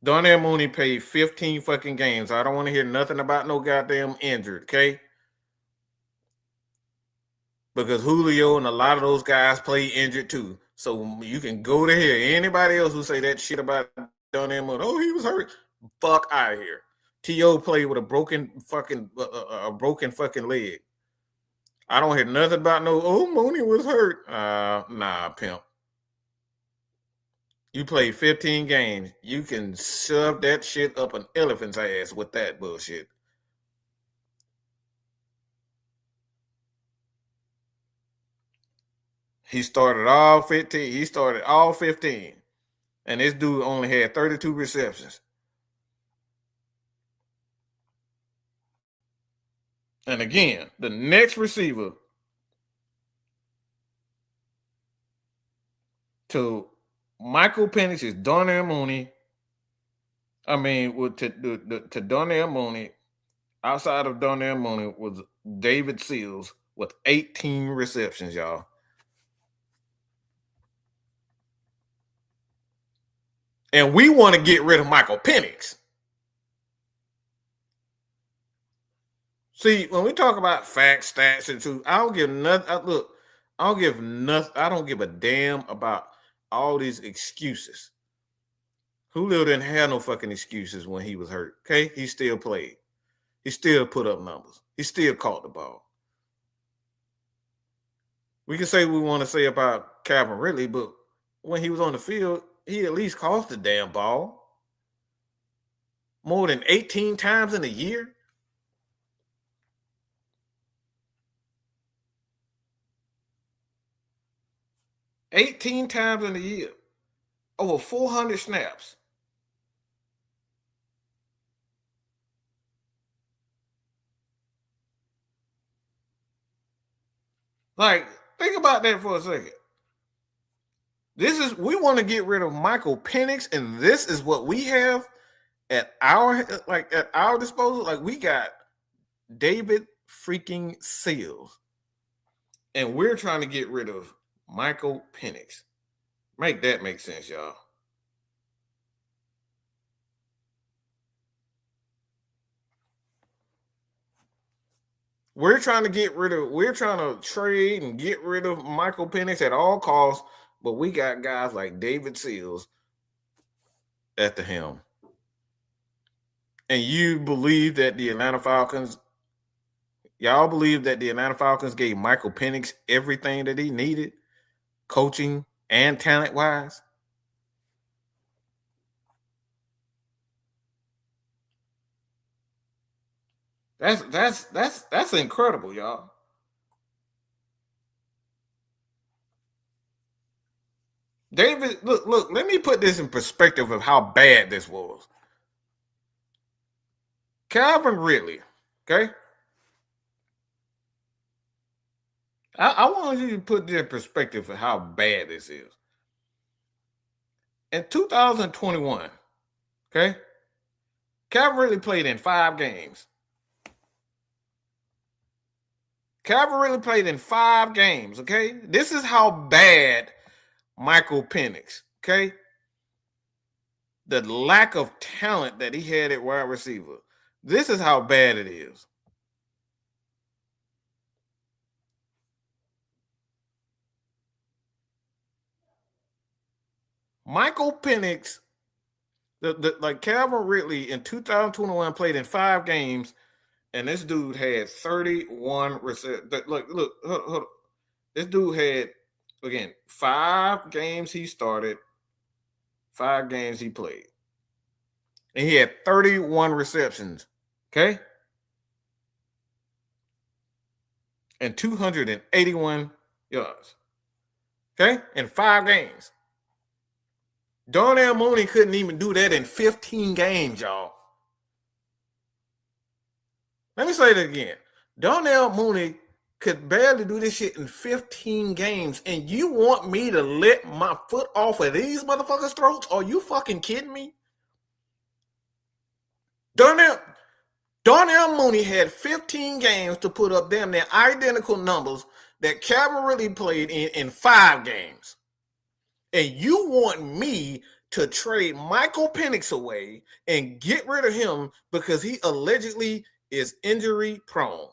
Darnell Mooney played 15 fucking games. I don't want to hear nothing about no goddamn injured, okay? Because Julio and a lot of those guys play injured too. So you can go to here. Anybody else who say that shit about Darnell Mooney, oh, he was hurt. Fuck out of here. T.O. played with a broken fucking leg. I don't hear nothing about no, oh, Mooney was hurt. Nah, pimp. You played 15 games. You can shove that shit up an elephant's ass with that bullshit. He started all 15. And this dude only had 32 receptions. And again, the next receiver to Michael Penix is Darnell Mooney. I mean, to Darnell Mooney, outside of Darnell Mooney, was David Seals with 18 receptions, y'all. And we want to get rid of Michael Penix. See, when we talk about facts, stats, and truth, I don't give nothing. Look, I don't give nothing. I don't give a damn about all these excuses. Julio didn't have no fucking excuses when he was hurt. Okay, he still played. He still put up numbers. He still caught the ball. We can say what we want to say about Calvin Ridley, but when he was on the field, he at least caught the damn ball more than 18 times in a year. $18 times in a year, over 400 snaps. Like, think about that for a second. We want to get rid of Michael Penix, and this is what we have at our disposal. Like, we got David freaking Seals, and we're trying to get rid of Michael Penix. Make that make sense, y'all. We're trying to trade and get rid of Michael Penix at all costs, but we got guys like David Seals at the helm. And you believe that y'all believe that the Atlanta Falcons gave Michael Penix everything that he needed, coaching and talent-wise? That's incredible, y'all. David, look, let me put this in perspective of how bad this was. Calvin Ridley, okay? I want you to put this in perspective of how bad this is. In 2021, okay, Calvin Ridley played in 5 games. Calvin Ridley played in 5 games, okay? This is how bad Michael Penix, okay? The lack of talent that he had at wide receiver. This is how bad it is. Michael Penix, like Calvin Ridley in 2021 played in 5 games, and this dude had 31 receptions. Look, hold on. This dude had, again, 5 games he started, 5 games he played. And he had 31 receptions, okay? And 281 yards, okay? In 5 games. Darnell Mooney couldn't even do that in 15 games, y'all. Let me say it again. Darnell Mooney could barely do this shit in 15 games, and you want me to let my foot off of these motherfuckers' throats? Are you fucking kidding me? Darnell Mooney had 15 games to put up damn near identical numbers that Cavalry played in 5 games. And you want me to trade Michael Penix away and get rid of him because he allegedly is injury prone.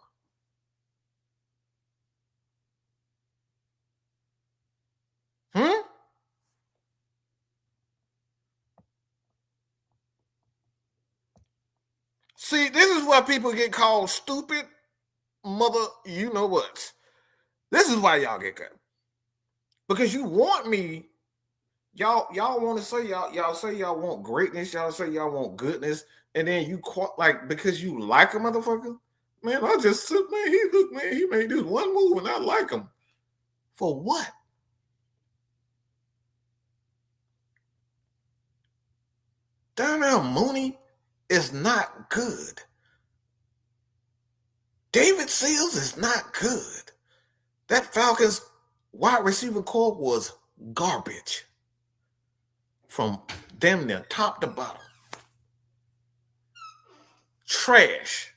See, this is why people get called stupid mother, you know what? This is why y'all get cut. Because you want me, y'all want to say y'all say y'all want greatness, y'all say y'all want goodness, and then you like because you like a motherfucker. Man, I just said, he made this one move and I like him. For what? Darnell Mooney is not good. David Seals is not good. That Falcons wide receiver core was garbage from damn near top to bottom. Trash.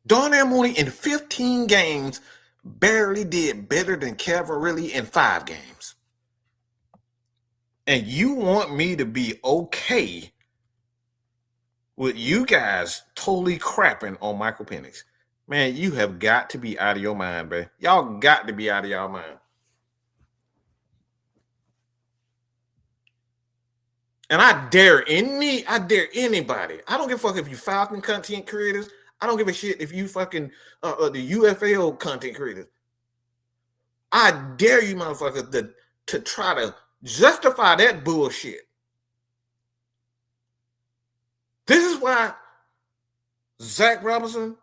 Darnell Mooney in 15 games barely did better than Cavalry in 5 games. And you want me to be okay with you guys totally crapping on Michael Penix. Man, you have got to be out of your mind, bro. Y'all got to be out of y'all mind. And I dare anybody. I don't give a fuck if you Falcon content creators. I don't give a shit if you fucking the UFL content creators. I dare you motherfuckers to try to justify that bullshit. This is why Zach Robinson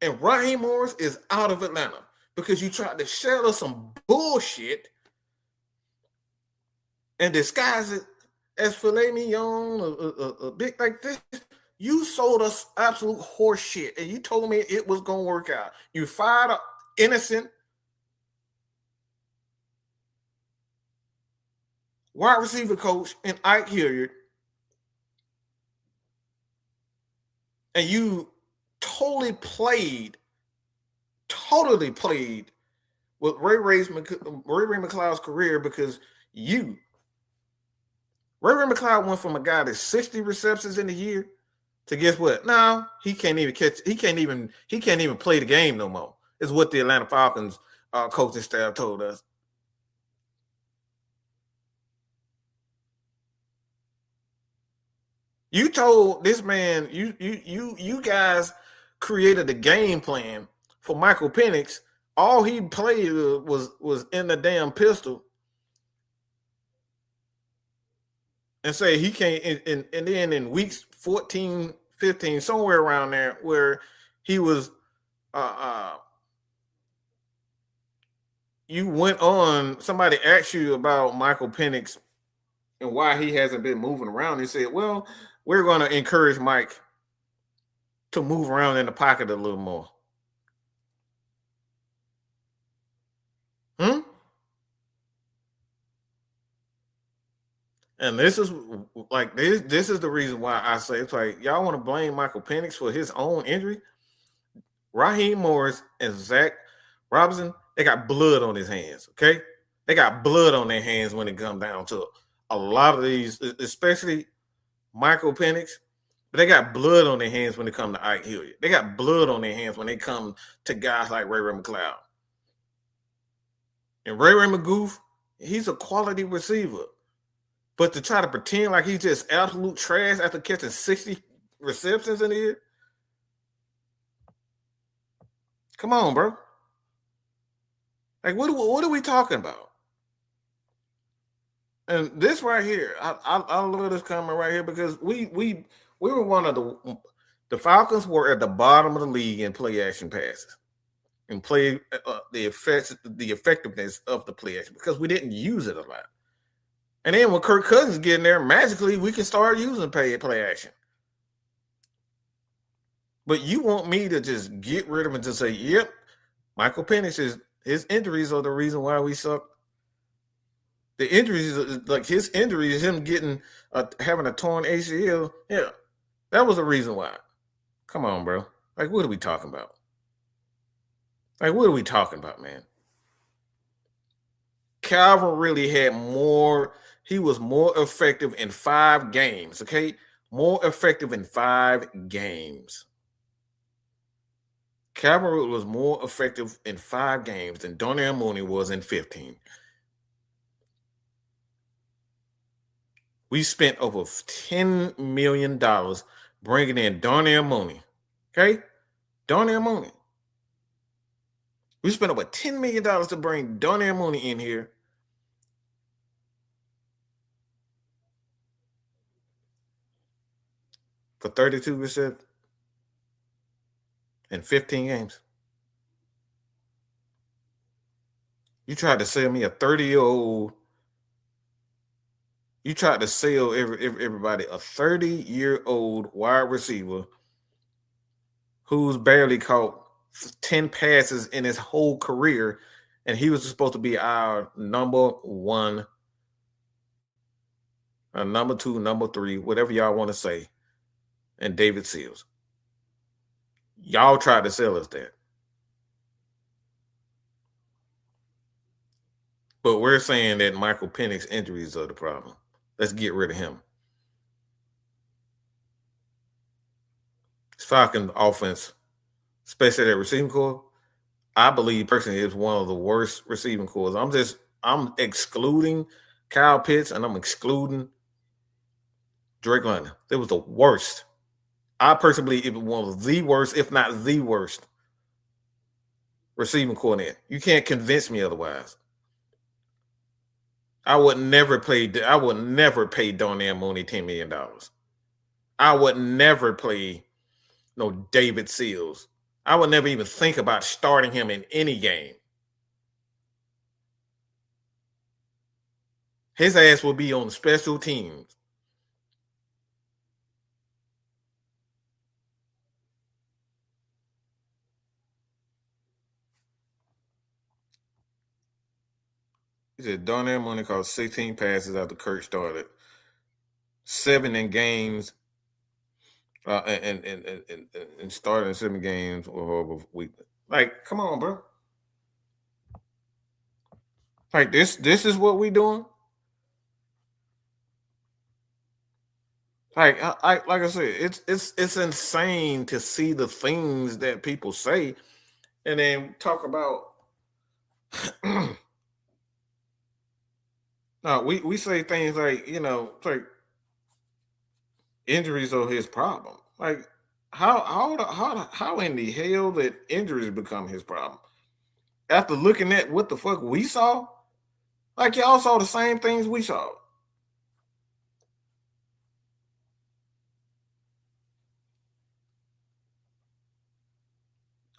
and Raheem Morris is out of Atlanta. Because you tried to sell us some bullshit and disguise it as filet mignon, a bit like this. You sold us absolute horse shit, and you told me it was going to work out. You fired an innocent wide receiver coach in Ike Hilliard, and you totally played with Ray McLeod's career because Ray McLeod went from a guy that's 60 receptions in a year to guess what? Now he can't even play the game no more. Is what the Atlanta Falcons coaching staff told us. You told this man, you guys created a game plan for Michael Penix. All he played was in the damn pistol. And say he can't, and then in weeks 14, 15, somewhere around there, where he was, you went on, somebody asked you about Michael Penix and why he hasn't been moving around. He said, well, we're going to encourage Mike to move around in the pocket a little more. And this is like this is the reason why I say it's like y'all want to blame Michael Penix for his own injury. Raheem Morris and Zach Robinson, they got blood on his hands, okay? They got blood on their hands when it comes down to a lot of these, especially Michael Penix. They got blood on their hands when it comes to Ike Hilliard. They got blood on their hands when they come to guys like Ray McLeod. And Ray McGoof, he's a quality receiver. But to try to pretend like he's just absolute trash after catching 60 receptions in the year? Come on, bro. Like, what are we talking about? And this right here, I love this comment right here because we were one of the Falcons were at the bottom of the league in play action passes and play the effectiveness of the play action because we didn't use it a lot. And then when Kirk Cousins get in there, magically we can start using play action. But you want me to just get rid of him and just say, yep, Michael Penix his injuries are the reason why we suck. The injuries, like his injuries, him getting having a torn ACL, yeah, that was the reason why. Come on, bro. Like, what are we talking about? Like, what are we talking about, man? Calvin really had more. He was more effective in 5 games. Okay, more effective in 5 games. Calvin was more effective in 5 games than Darnell Mooney was in 15. We spent over $10 million bringing in Darnell Mooney. Okay, Darnell Mooney. We spent over $10 million to bring Darnell Mooney in here. For 32% in 15 games. You tried to sell me a 30-year-old. You tried to sell everybody a 30-year-old wide receiver who's barely caught 10 passes in his whole career, and he was supposed to be our number one, number two, number three, whatever y'all want to say, and David Seals. Y'all tried to sell us that. But we're saying that Michael Penix injuries are the problem. Let's get rid of him. Falcon offense, especially that receiving core, I believe personally is one of the worst receiving cores. I'm excluding Kyle Pitts and I'm excluding Drake London. It was the worst. I personally believe it was one of the worst, if not the worst, receiving coordinator. You can't convince me otherwise. I would never pay Darnell Mooney $10 million. I would never play David Seals. I would never even think about starting him in any game. His ass will be on special teams. He said Darnell Mooney caught 16 passes after Kurt started, 7 in games, and starting 7 games or week. Like, come on, bro. Like this is what we doing. Like I said, it's insane to see the things that people say, and then talk about. No, we say things like like injuries are his problem. Like how in the hell did injuries become his problem? After looking at what the fuck we saw, like y'all saw the same things we saw.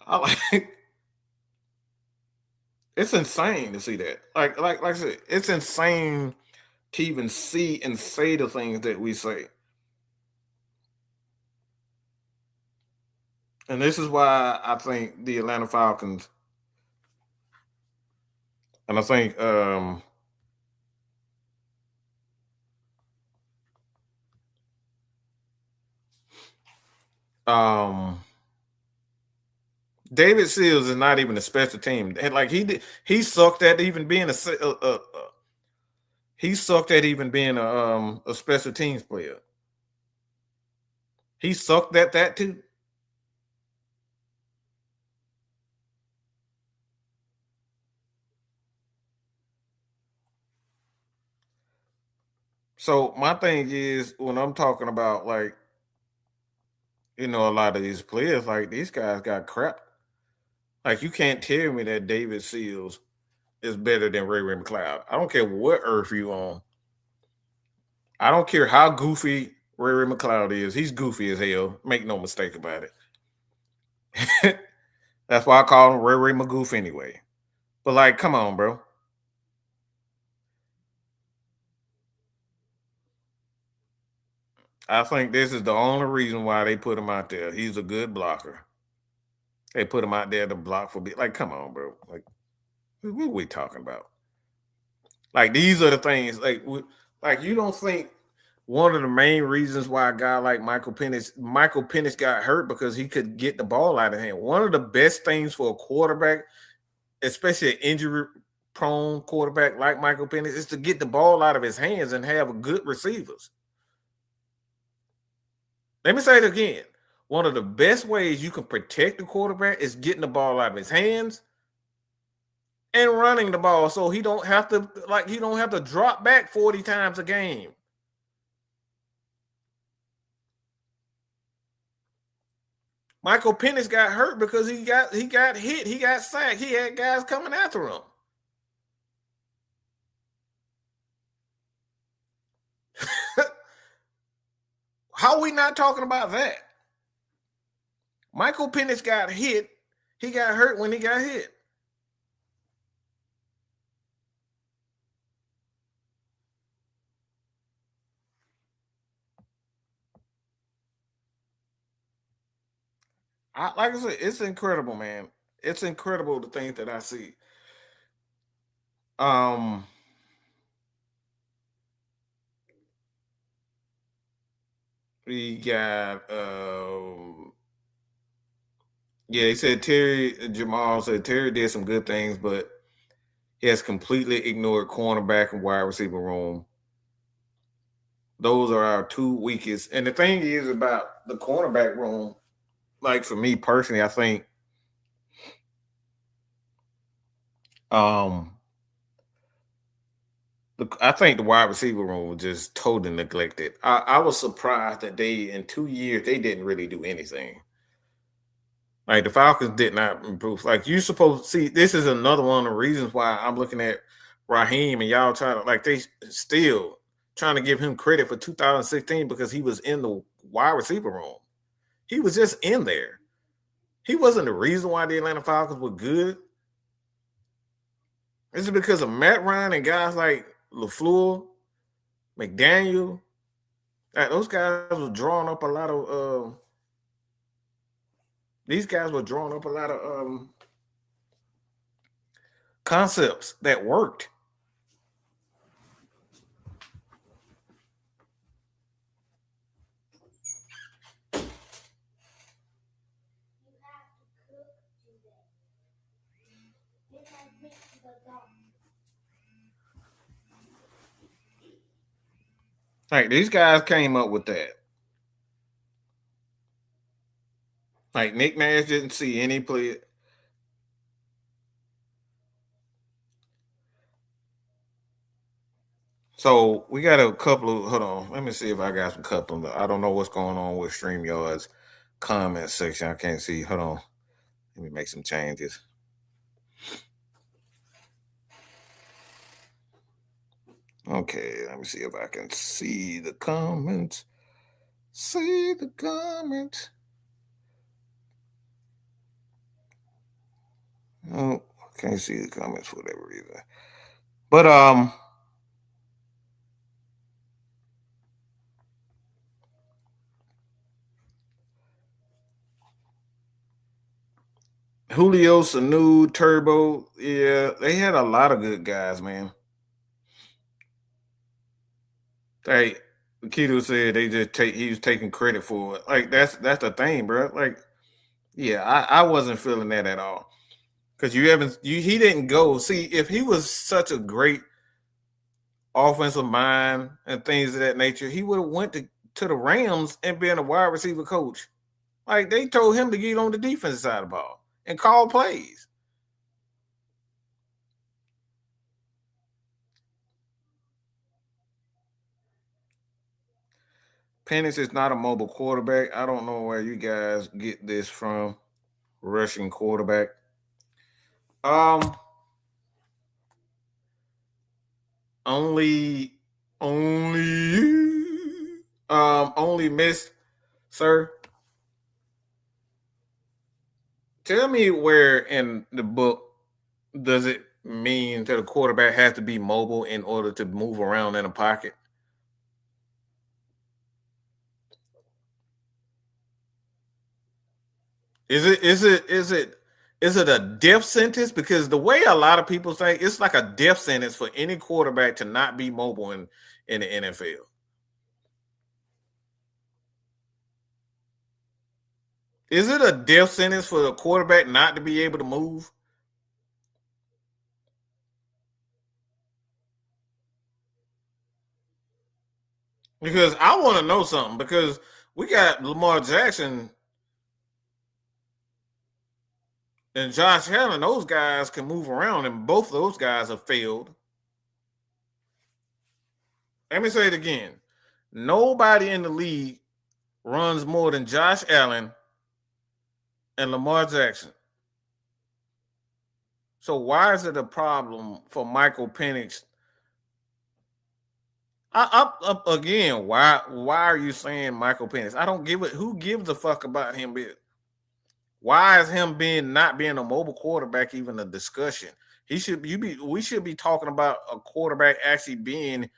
I like it's insane to see that. Like I said, it's insane to even see and say the things that we say. And this is why I think the Atlanta Falcons, and I think um David Seals is not even a special team. And like he sucked at even being he sucked at even being a special teams player. He sucked at that too. So my thing is when I'm talking about like a lot of these players, like these guys got crap. Like you can't tell me that David Seals is better than Ray McLeod. I don't care what earth you on. I don't care how goofy Ray McLeod is. He's goofy as hell. Make no mistake about it. That's why I call him Ray Magoof anyway. But like, come on, bro. I think this is the only reason why they put him out there. He's a good blocker. They put him out there to block for like, come on, bro. Like, what are we talking about? Like, these are the things. Like you don't think one of the main reasons why a guy like Michael Penix got hurt because he could get the ball out of hand. One of the best things for a quarterback, especially an injury-prone quarterback like Michael Penix, is to get the ball out of his hands and have good receivers. Let me say it again. One of the best ways you can protect the quarterback is getting the ball out of his hands and running the ball so he don't have to drop back 40 times a game. Michael Penix got hurt because he got hit, he got sacked, he had guys coming after him. How are we not talking about that? Michael Penix got hit, he got hurt when he got hit. Like I said, it's incredible, man. It's incredible the things that I see. We got yeah, he said Jamal said Terry did some good things, but he has completely ignored cornerback and wide receiver room. Those are our two weakest. And the thing is about the cornerback room, like for me personally, I think the wide receiver room was just totally neglected. I was surprised that in 2 years they didn't really do anything. Like the Falcons did not improve. Like you supposed to see, this is another one of the reasons why I'm looking at Raheem and y'all trying to they still trying to give him credit for 2016 because he was in the wide receiver room. He was just in there. He wasn't the reason why the Atlanta Falcons were good. This is because of Matt Ryan and guys like LaFleur, McDaniel. Those guys were drawing up a lot of these guys were drawing up a lot of concepts that worked. Like these guys came up with that. Like Nick Nash didn't see any play. So we got a couple of hold on. Let me see if I got some couple. I don't know what's going on with StreamYard's comment section. I can't see. Hold on. Let me make some changes. Okay, let me see if I can see the comments. See the comments. Oh, can't see the comments for whatever reason. But Julio, Sanu, Turbo, yeah, they had a lot of good guys, man. Like Keto said, he was taking credit for it. Like that's the thing, bro. Like, yeah, I wasn't feeling that at all. Because he didn't go. See, if he was such a great offensive mind and things of that nature, he would have went to the Rams and been a wide receiver coach. Like they told him to get on the defensive side of the ball and call plays. Penix is not a mobile quarterback. I don't know where you guys get this from. Rushing quarterback. Only missed, sir. Tell me where in the book does it mean that a quarterback has to be mobile in order to move around in a pocket? Is it a death sentence? Because the way a lot of people think, it's like a death sentence for any quarterback to not be mobile in the NFL. Is it a death sentence for the quarterback not to be able to move? Because I want to know something. Because we got Lamar Jackson and Josh Allen. Those guys can move around, and both of those guys have failed. Let me say it again. Nobody in the league runs more than Josh Allen and Lamar Jackson. So why is it a problem for Michael Penix? Again, why are you saying Michael Penix? I don't give it. Who gives a fuck about him? Why is him not being a mobile quarterback even a discussion? We should be talking about a quarterback actually being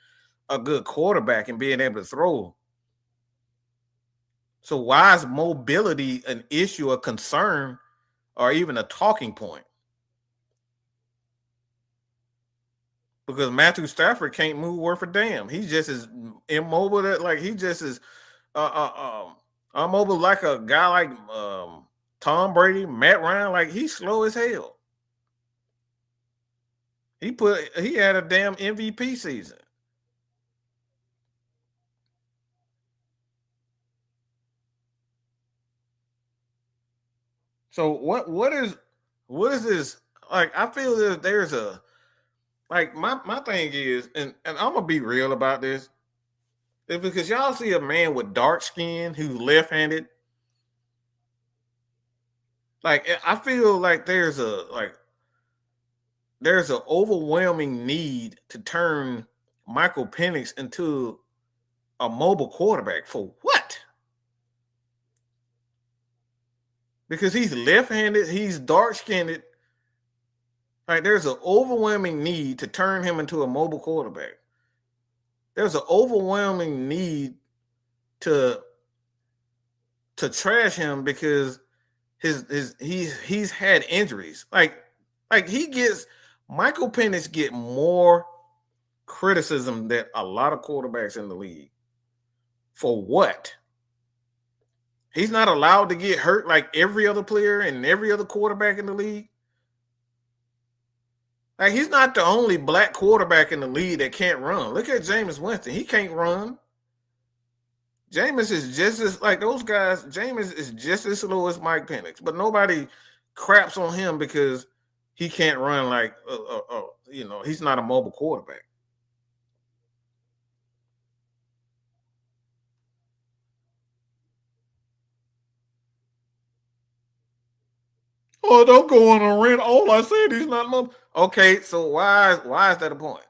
a good quarterback and being able to throw. So why is mobility an issue, a concern, or even a talking point? Because Matthew Stafford can't move worth a damn. He's just as immobile he just as immobile like a guy like Tom Brady, Matt Ryan. Like he's slow as hell. He had a damn MVP season. So what is this? Like I feel that there's a like my thing is, and I'm gonna be real about this, is because y'all see a man with dark skin who's left-handed. Like I feel like there's an overwhelming need to turn Michael Penix into a mobile quarterback for what? Because he's left-handed, he's dark-skinned. Like there's an overwhelming need to turn him into a mobile quarterback. There's an overwhelming need to trash him because he's had injuries. Like he gets Michael Penix get more criticism than a lot of quarterbacks in the league. For what? He's not allowed to get hurt like every other player and every other quarterback in the league. Like he's not the only black quarterback in the league that can't run. Look at Jameis Winston. He can't run. Jameis is just as like those guys. Jameis is just as slow as Mike Penix, but nobody craps on him because he can't run like he's not a mobile quarterback. Oh, don't go on a rant. All I said he's not mobile. Okay, so why is that a point?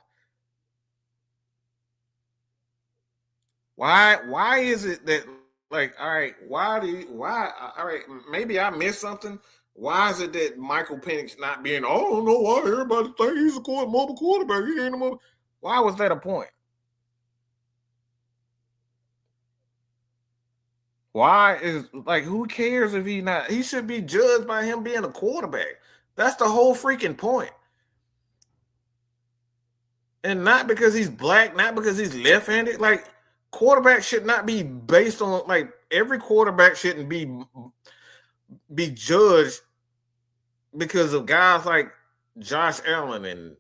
Why is it that like all right? Why all right? Maybe I missed something. Why is it that Michael Penix not being? I don't know why everybody think he's a mobile quarterback. He ain't a mobile. Why was that a point? Why is like who cares if he not? He should be judged by him being a quarterback. That's the whole freaking point. And not because he's black, not because he's left-handed. Like quarterback should not be based on like every quarterback shouldn't be judged because of guys like Josh Allen and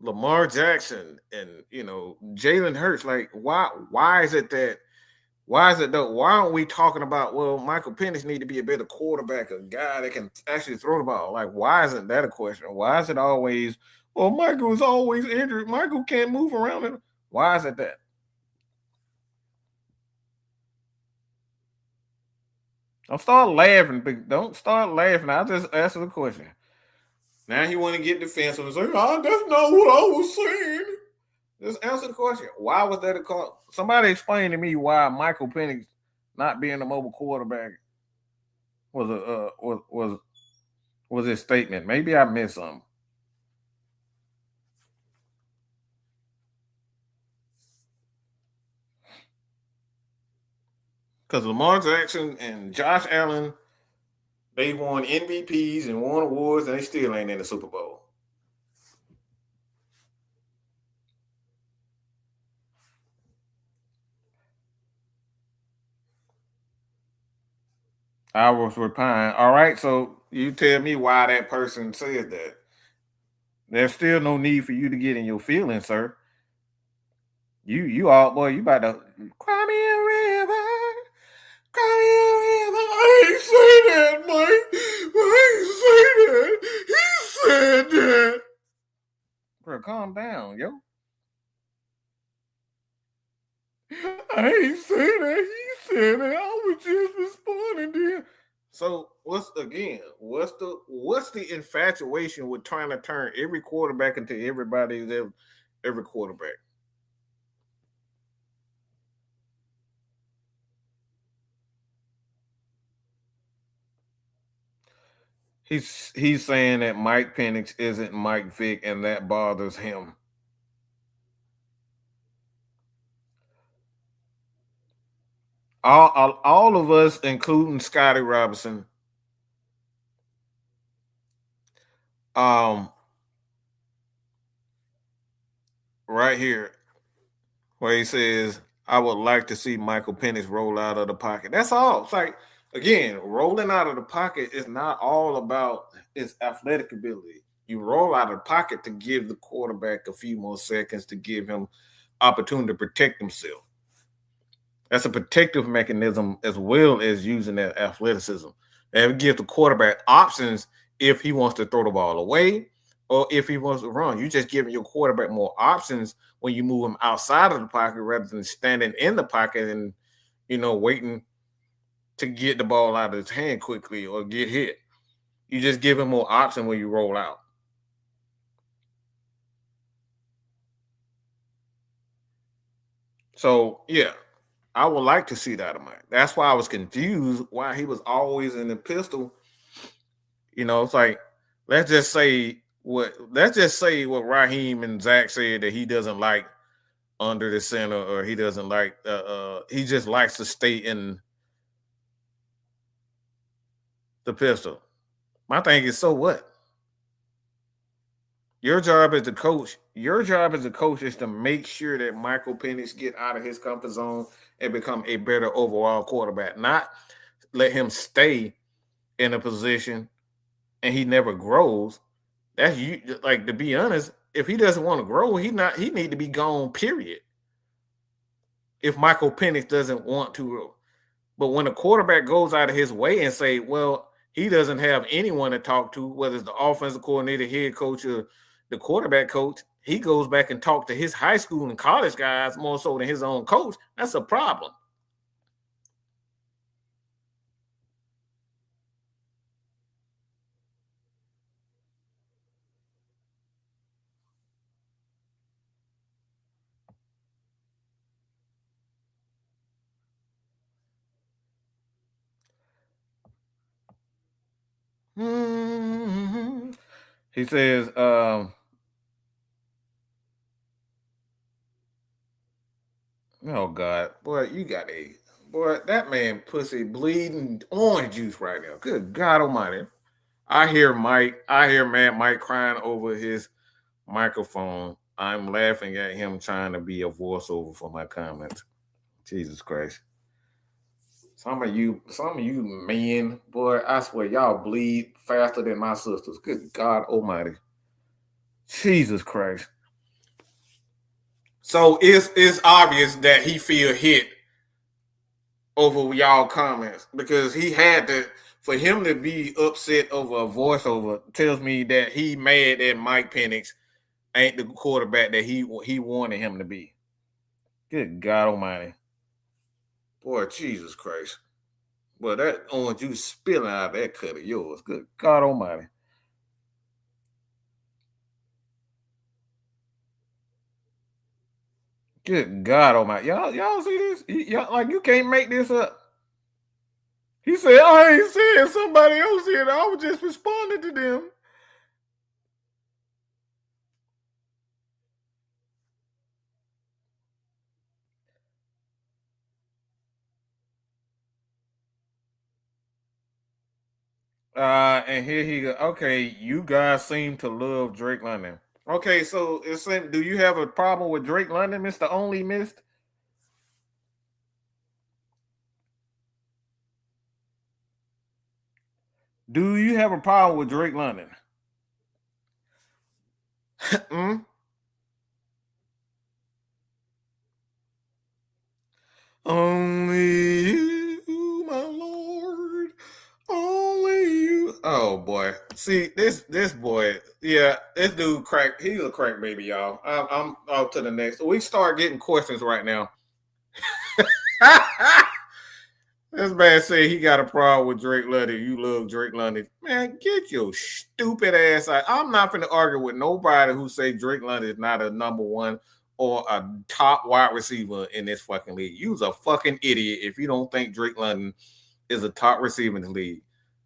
Lamar Jackson and Jalen Hurts. Like why is it that why is it though? Why aren't we talking about Michael Penix need to be a better quarterback, a guy that can actually throw the ball? Like why isn't that a question? Why is it always Michael is always injured. Michael can't move around. Why is it that? Don't start laughing. Don't start laughing. I just answer the question. Now you want to get defensive and say, "Oh, that's not what I was saying." Just answer the question. Why was that a call? Somebody explain to me why Michael Penix not being a mobile quarterback was was his statement. Maybe I missed something. Because Lamar Jackson and Josh Allen, they won MVPs and won awards, and they still ain't in the Super Bowl. Hours repine. All right, so you tell me why that person said that. There's still no need for you to get in your feelings, sir. You all boy, you about to cry me a river, cry me a river. I ain't say that, Mike. I ain't say that. He said that. Bro, calm down, yo. I ain't say that. He said that. I was just responding to him. So what's the infatuation with trying to turn every quarterback into every quarterback? He's saying that Mike Penix isn't Mike Vick, and that bothers him. All of us, including Scotty Robinson, um, right here, where he says, "I would like to see Michael Penix roll out of the pocket." That's all. It's like again, rolling out of the pocket is not all about his athletic ability. You roll out of the pocket to give the quarterback a few more seconds to give him opportunity to protect himself. That's a protective mechanism as well as using that athleticism. And it gives the quarterback options if he wants to throw the ball away or if he wants to run. You just giving your quarterback more options when you move him outside of the pocket rather than standing in the pocket and waiting to get the ball out of his hand quickly or get hit. You just give him more option when you roll out. So yeah, I would like to see that of mine. That's why I was confused why he was always in the pistol. It's like let's just say what Raheem and Zach said that he doesn't like under the center or he doesn't like he just likes to stay in the pistol. My thing is so what? Your job as a coach is to make sure that Michael Penix get out of his comfort zone and become a better overall quarterback, not let him stay in a position and he never grows. That's you. Like, to be honest, if he doesn't want to grow, he need to be gone. Period. If Michael Penix doesn't want to grow, but when a quarterback goes out of his way and say, well, he doesn't have anyone to talk to, whether it's the offensive coordinator, head coach, or the quarterback coach, he goes back and talk to his high school and college guys more so than his own coach. That's a problem. Mm-hmm. He says, oh God, boy, you got a boy, that man pussy bleeding orange juice right now. Good God Almighty. I hear man Mike crying over his microphone. I'm laughing at him trying to be a voiceover for my comments. Jesus Christ. Some of you men, boy, I swear y'all bleed faster than my sisters. Good God Almighty. Jesus Christ. So it's obvious that he feel hit over y'all comments because he had to for him to be upset over a voiceover tells me that he mad that Mike Penix ain't the quarterback that he wanted him to be. Good God Almighty. Boy, Jesus Christ. Well, that orange juice spilling out of that cut of yours. Good God Almighty. Good God Almighty. Y'all see this? Y'all, like, you can't make this up. He said, I ain't saying somebody else here. I was just responding to them. And here he go. Okay, you guys seem to love Drake London. Okay, so do you have a problem with Drake London, Mr. Only Missed? Do you have a problem with Drake London? mm? Only you, my Lord. Only you. Oh boy. See this boy. Yeah, this dude crack. He's a crack baby, y'all. I'm off to the next. We start getting questions right now. This man said he got a problem with Drake London. You love Drake London. Man, get your stupid ass out. I'm not going to argue with nobody who say Drake London is not a number one or a top wide receiver in this fucking league. You's a fucking idiot if you don't think Drake London is a top receiver in the league.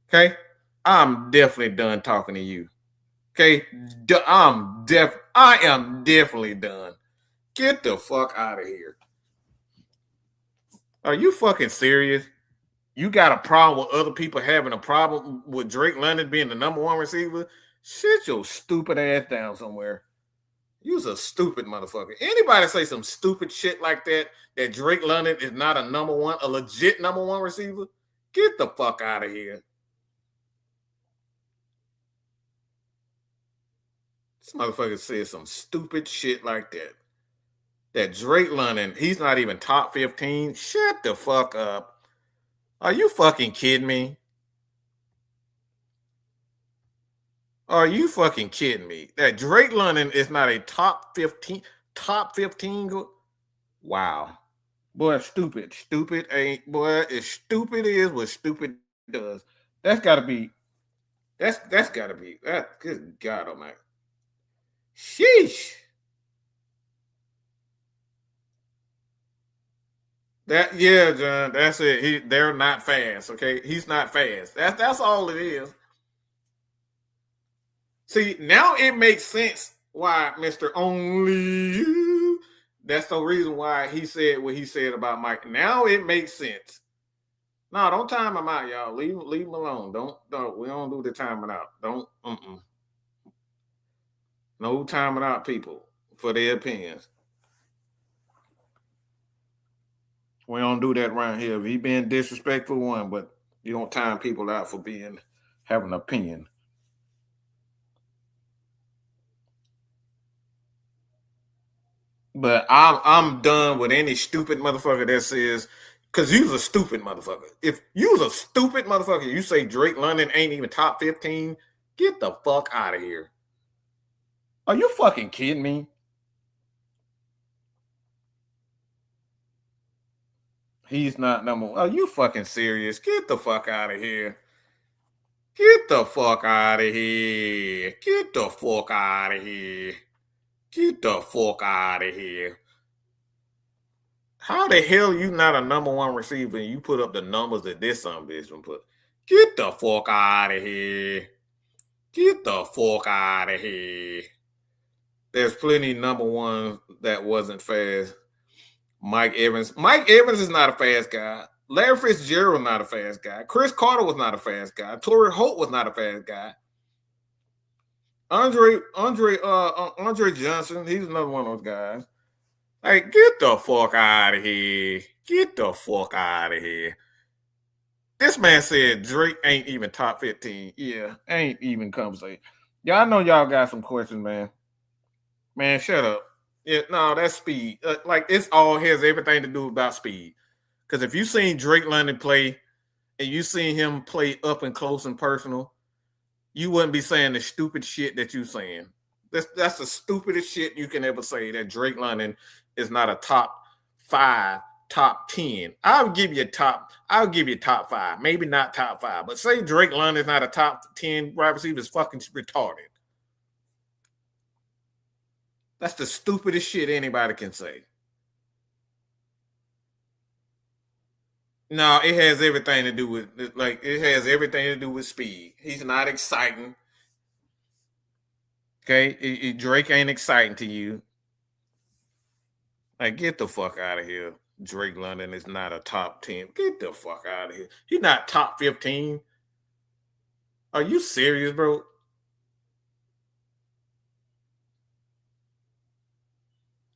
Okay? I'm definitely done talking to you. Okay? I am definitely done. Get the fuck out of here. Are you fucking serious? You got a problem with other people having a problem with Drake London being the number one receiver? Sit your stupid ass down somewhere. You's a stupid motherfucker. Anybody say some stupid shit like that Drake London is not a number one, a legit number one receiver? Get the fuck out of here. This motherfucker said some stupid shit like that. That Drake London, he's not even top 15. Shut the fuck up. Are you fucking kidding me? Are you fucking kidding me? That Drake London is not a top 15. Wow. Boy, stupid. Stupid ain't, boy, as stupid is what stupid does. That's gotta be, that's gotta be, that, good God almighty. Sheesh. That, yeah, John, that's it. They're not fast, okay? He's not fast. That's all it is. See, now it makes sense why Mr. Only You. That's the reason why he said what he said about Mike. Now it makes sense. No, don't time him out, y'all. Leave him alone. Don't. We don't do the timing out. Don't. No timing out people for their opinions. We don't do that around here. If he being disrespectful, one, but you don't time people out for having an opinion. But I'm done with any stupid motherfucker that says, because you's a stupid motherfucker. If you's a stupid motherfucker, you say Drake London ain't even top 15, get the fuck out of here. Are you fucking kidding me? He's not number one. Are you fucking serious? Get the fuck out of here. Get the fuck out of here. Get the fuck out of here. Get the fuck out of here. How the hell you not a number one receiver and you put up the numbers that this son bitch put? Get the fuck out of here. Get the fuck out of here. There's plenty number ones that wasn't fast. Mike Evans. Mike Evans is not a fast guy. Larry Fitzgerald not a fast guy. Chris Carter was not a fast guy. Torrey Holt was not a fast guy. Andre Johnson, he's another one of those guys. Like, get the fuck out of here. Get the fuck out of here. This man said Drake ain't even top 15. Yeah, ain't even conversation. Y'all know y'all got some questions, man. Man, shut up. Yeah, no, that's speed. Like, it's all has everything to do about speed. Because if you seen Drake London play and you seen him play up and close and personal, you wouldn't be saying the stupid shit that you saying. That's the stupidest shit you can ever say, that Drake London is not a top 5, top 10. I'll give you top 5. Maybe not top 5. But say Drake London is not a top 10 wide receiver is fucking retarded. That's the stupidest shit anybody can say. No, it has everything to do with speed. He's not exciting. Okay, Drake ain't exciting to you. Like, get the fuck out of here. Drake London is not a top 10. Get the fuck out of here. He's not top 15. Are you serious, bro?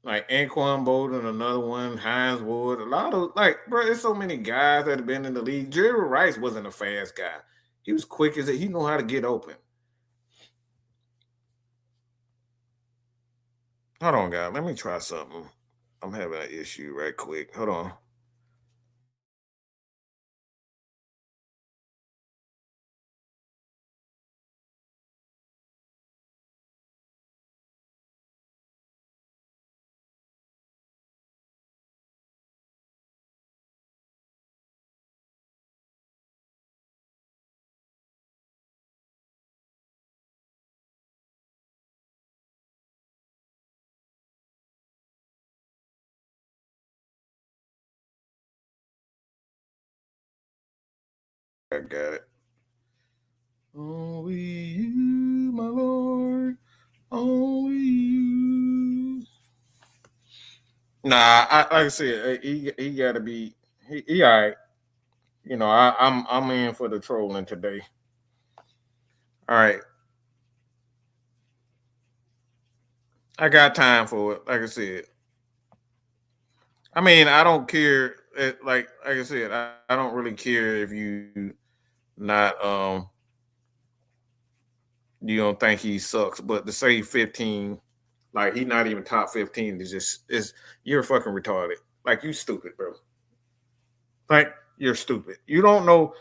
Like Anquan Bolden, another one, Hines Ward, a lot of, like, bro, there's so many guys that have been in the league. Jerry Rice wasn't a fast guy. He was quick as it. He know how to get open. Hold on, guys. Let me try something. I'm having an issue right quick. Hold on. I got it. Only you, my Lord. Only you. Nah, like I said, he got to be. He all right. You know, I'm in for the trolling today. All right, I got time for it. Like I said, I mean, I don't care. Like I said, I don't really care if you not you don't think he sucks, but to say 15, like he not even top 15 is you're fucking retarded. Like you stupid, bro. Like you're stupid. You don't know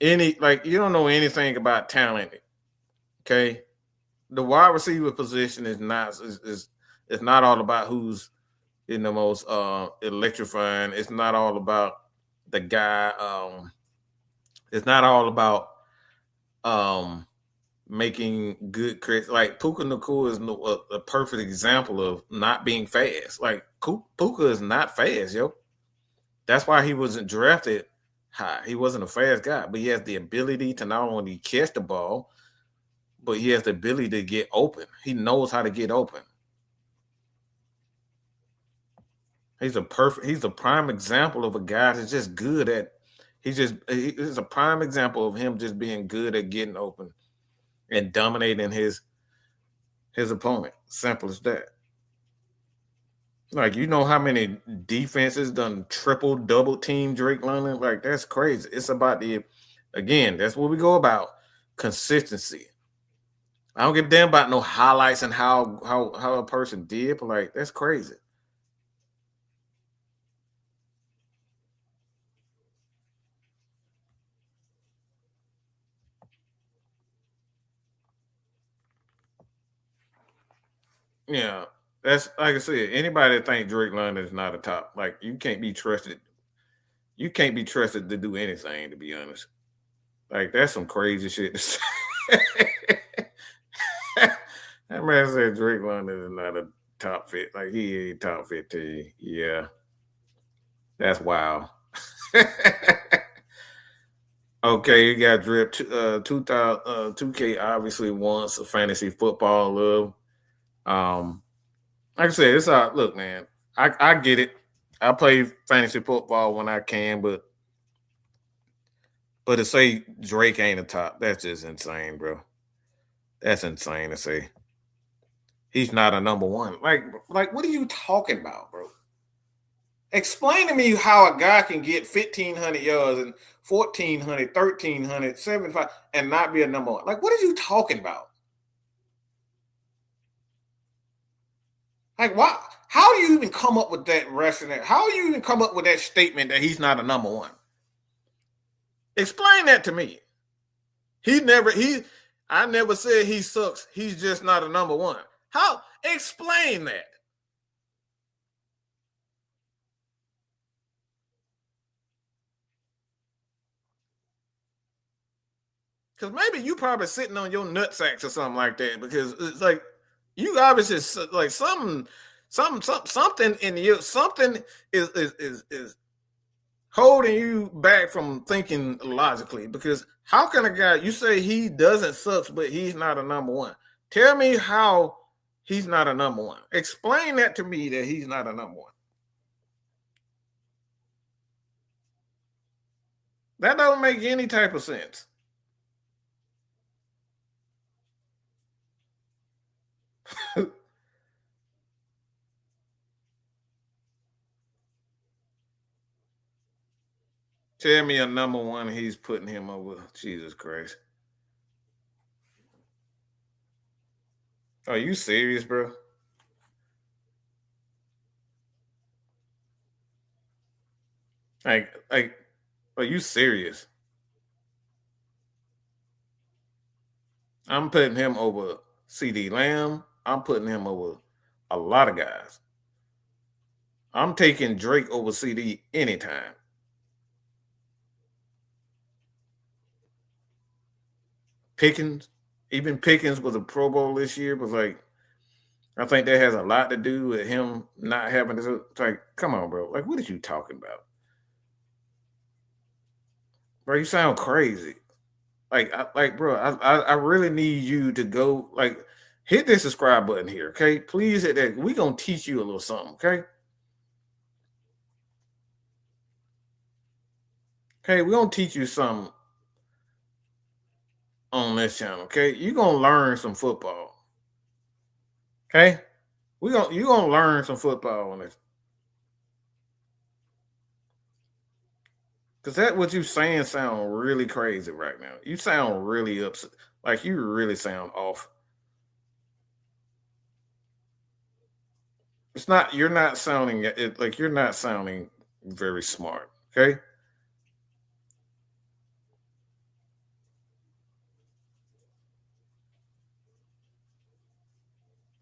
you don't know anything about talent. Okay, the wide receiver position is not all about who's in the most electrifying. It's not all about the guy. It's not all about um making good creates. Like Puka Nakua is a perfect example of not being fast. Like Puka is not fast, yo. That's why he wasn't drafted high. He wasn't a fast guy, but he has the ability to not only catch the ball, but he has the ability to get open. He knows how to get open. He's a prime example of a guy that's just good at he's a prime example of him just being good at getting open and dominating his opponent. Simple as that. Like you know how many defenses done triple double team Drake London? Like that's crazy. It's about the again, that's what we go about. Consistency. I don't give a damn about no highlights and how a person did, but like that's crazy. Yeah. That's like I said, anybody that think Drake London is not a top, like you can't be trusted. You can't be trusted to do anything, to be honest. Like that's some crazy shit to say. That man said Drake London is not a top fit. Like he ain't top 15. Yeah, that's wild. Okay, you got drip. 2000, 2K obviously wants a fantasy football love. Um, like I said, it's look, man. I get it. I play fantasy football when I can, but to say Drake ain't a top, that's just insane, bro. That's insane to say. He's not a number one. Like what are you talking about, bro? Explain to me how a guy can get 1,500 yards and 1,400, 1,300, 75 and not be a number one. Like, what are you talking about? Like, why? How do you even come up with that rationale? How do you even come up with that statement that he's not a number one? Explain that to me. I never said he sucks. He's just not a number one. How? Explain that. Because maybe you probably sitting on your nutsacks or something like that. Because it's like you obviously like something in you, something is holding you back from thinking logically. Because how can a guy you say he doesn't sucks, but he's not a number one? Tell me how he's not a number one. Explain that to me that he's not a number one. That don't make any type of sense. Tell me a number one he's putting him over. Jesus Christ. Are you serious, bro? Like, are you serious? I'm putting him over CD Lamb. I'm putting him over a lot of guys. I'm taking Drake over CD anytime. Pickens, even Pickens was a Pro Bowl this year, was like, I think that has a lot to do with him not having this. It's like, come on, bro. Like, what are you talking about? Bro, you sound crazy. Bro, I really need you to go, like, hit the subscribe button here, okay? Please hit that. We gonna teach you a little something, okay? Okay, we gonna teach you something on this channel, okay? You gonna learn some football, okay? You gonna learn some football on this. Cause that what you saying sound really crazy right now. You sound really upset. Like you really sound off. It's not. You're not sounding it like you're not sounding very smart. Okay.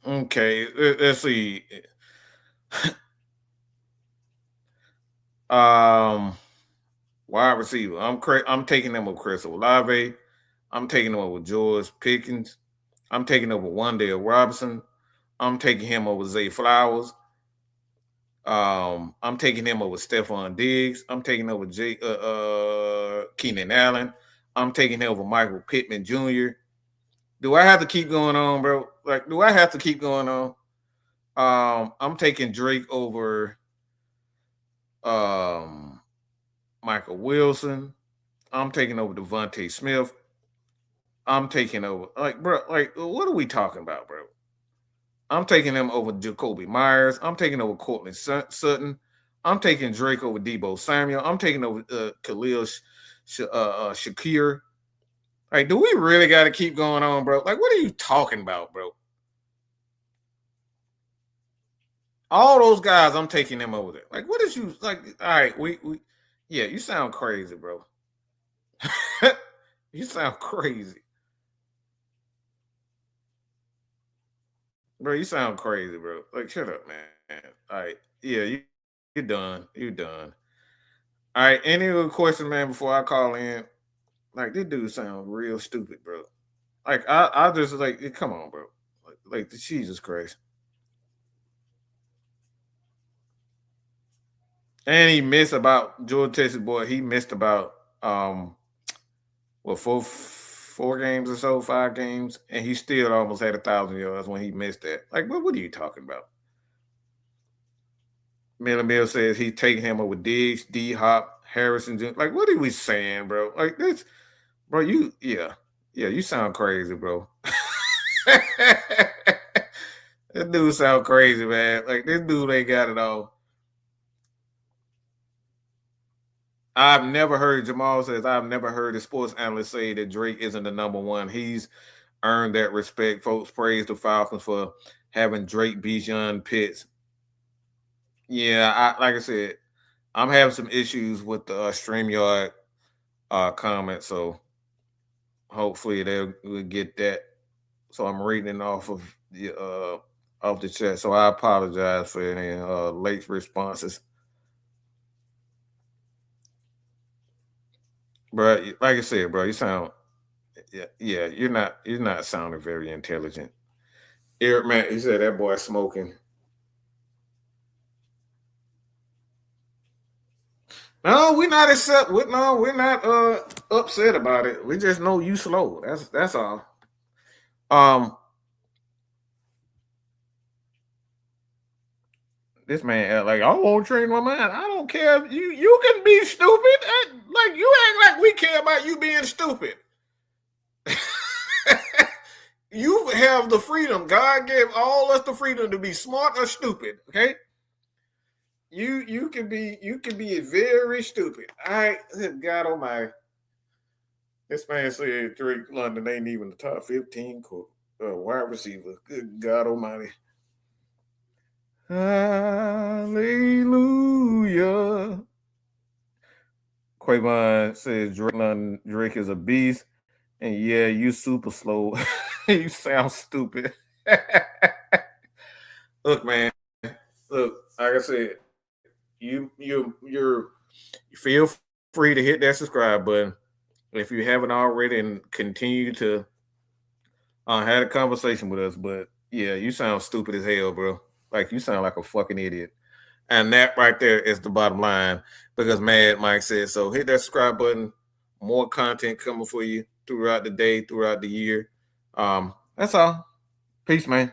Okay. Let's see. Um, wide receiver. I'm taking them with Chris Olave. I'm taking them over George Pickens. I'm taking over Wandale Robinson. I'm taking him over Zay Flowers. I'm taking him over Stephon Diggs. I'm taking over Keenan Allen. I'm taking him over Michael Pittman Jr. Do I have to keep going on, bro? Like, do I have to keep going on? I'm taking Drake over um, Michael Wilson. I'm taking over Devontae Smith. I'm taking over, like, bro, like, what are we talking about, bro? I'm taking them over Jacoby Myers. I'm taking over Cortland Sutton. I'm taking Drake over Debo Samuel. I'm taking over Khalil Shakir. Like, do we really got to keep going on, bro? Like, what are you talking about, bro? All those guys, I'm taking them over there. Like, what is you like? All right, yeah, you sound crazy, bro. You sound crazy, bro. You sound crazy, bro. Like, shut up, man. All right, yeah, you're done. You're done. All right, any other question, man? Before I call in, like this dude sounds real stupid, bro. Like I just like, come on, bro. Like Jesus Christ. And he missed about George Texas boy. He missed about what four games or so, 5 games, and he still almost had 1,000 yards when he missed that. Like, what are you talking about? Miller Mill says he's taking him over Diggs, D Hop, Harrison. Like, what are we saying, bro? Like this, bro. Yeah, you sound crazy, bro. This dude sound crazy, man. Like this dude ain't got it all. I've never heard Jamal says I've never heard a sports analyst say that Drake isn't the number one. He's earned that respect. Folks praise the Falcons for having Drake Bijan Pitts. Yeah, like I said, I'm having some issues with the StreamYard comment, so hopefully they'll get that. So I'm reading off the chat. So I apologize for any late responses. Bro, like I said, bro, you sound yeah, you're not sounding very intelligent. Eric man, he said that boy smoking. No, we're not upset. We're not upset about it. We just know you slow. That's all. Um, this man like I won't change my mind. I don't care. You can be stupid. Like you act like we care about you being stupid. You have the freedom. God gave all us the freedom to be smart or stupid. Okay. You can be very stupid. All right, God Almighty. This man said Drake London ain't even the top 15 wide receiver. Good God Almighty. Hallelujah. Quavon says Drake is a beast. And yeah, you super slow. You sound stupid. Look, man. Look, like I said, you feel free to hit that subscribe button if you haven't already, and continue to have a conversation with us. But yeah, you sound stupid as hell, bro. Like you sound like a fucking idiot. And that right there is the bottom line, because Mad Mike said so. Hit that subscribe button. More content coming for you throughout the day, throughout the year. That's all. Peace, man.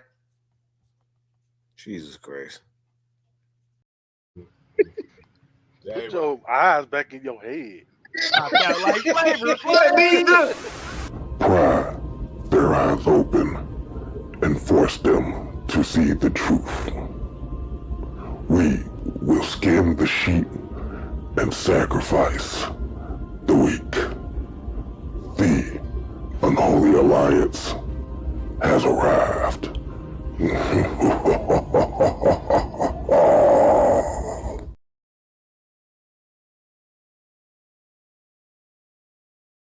Jesus Christ. Put your eyes back in your head. I felt like flavor. Pry their eyes open and force them to see the truth. We will skim the sheep and sacrifice the weak. The unholy alliance has arrived.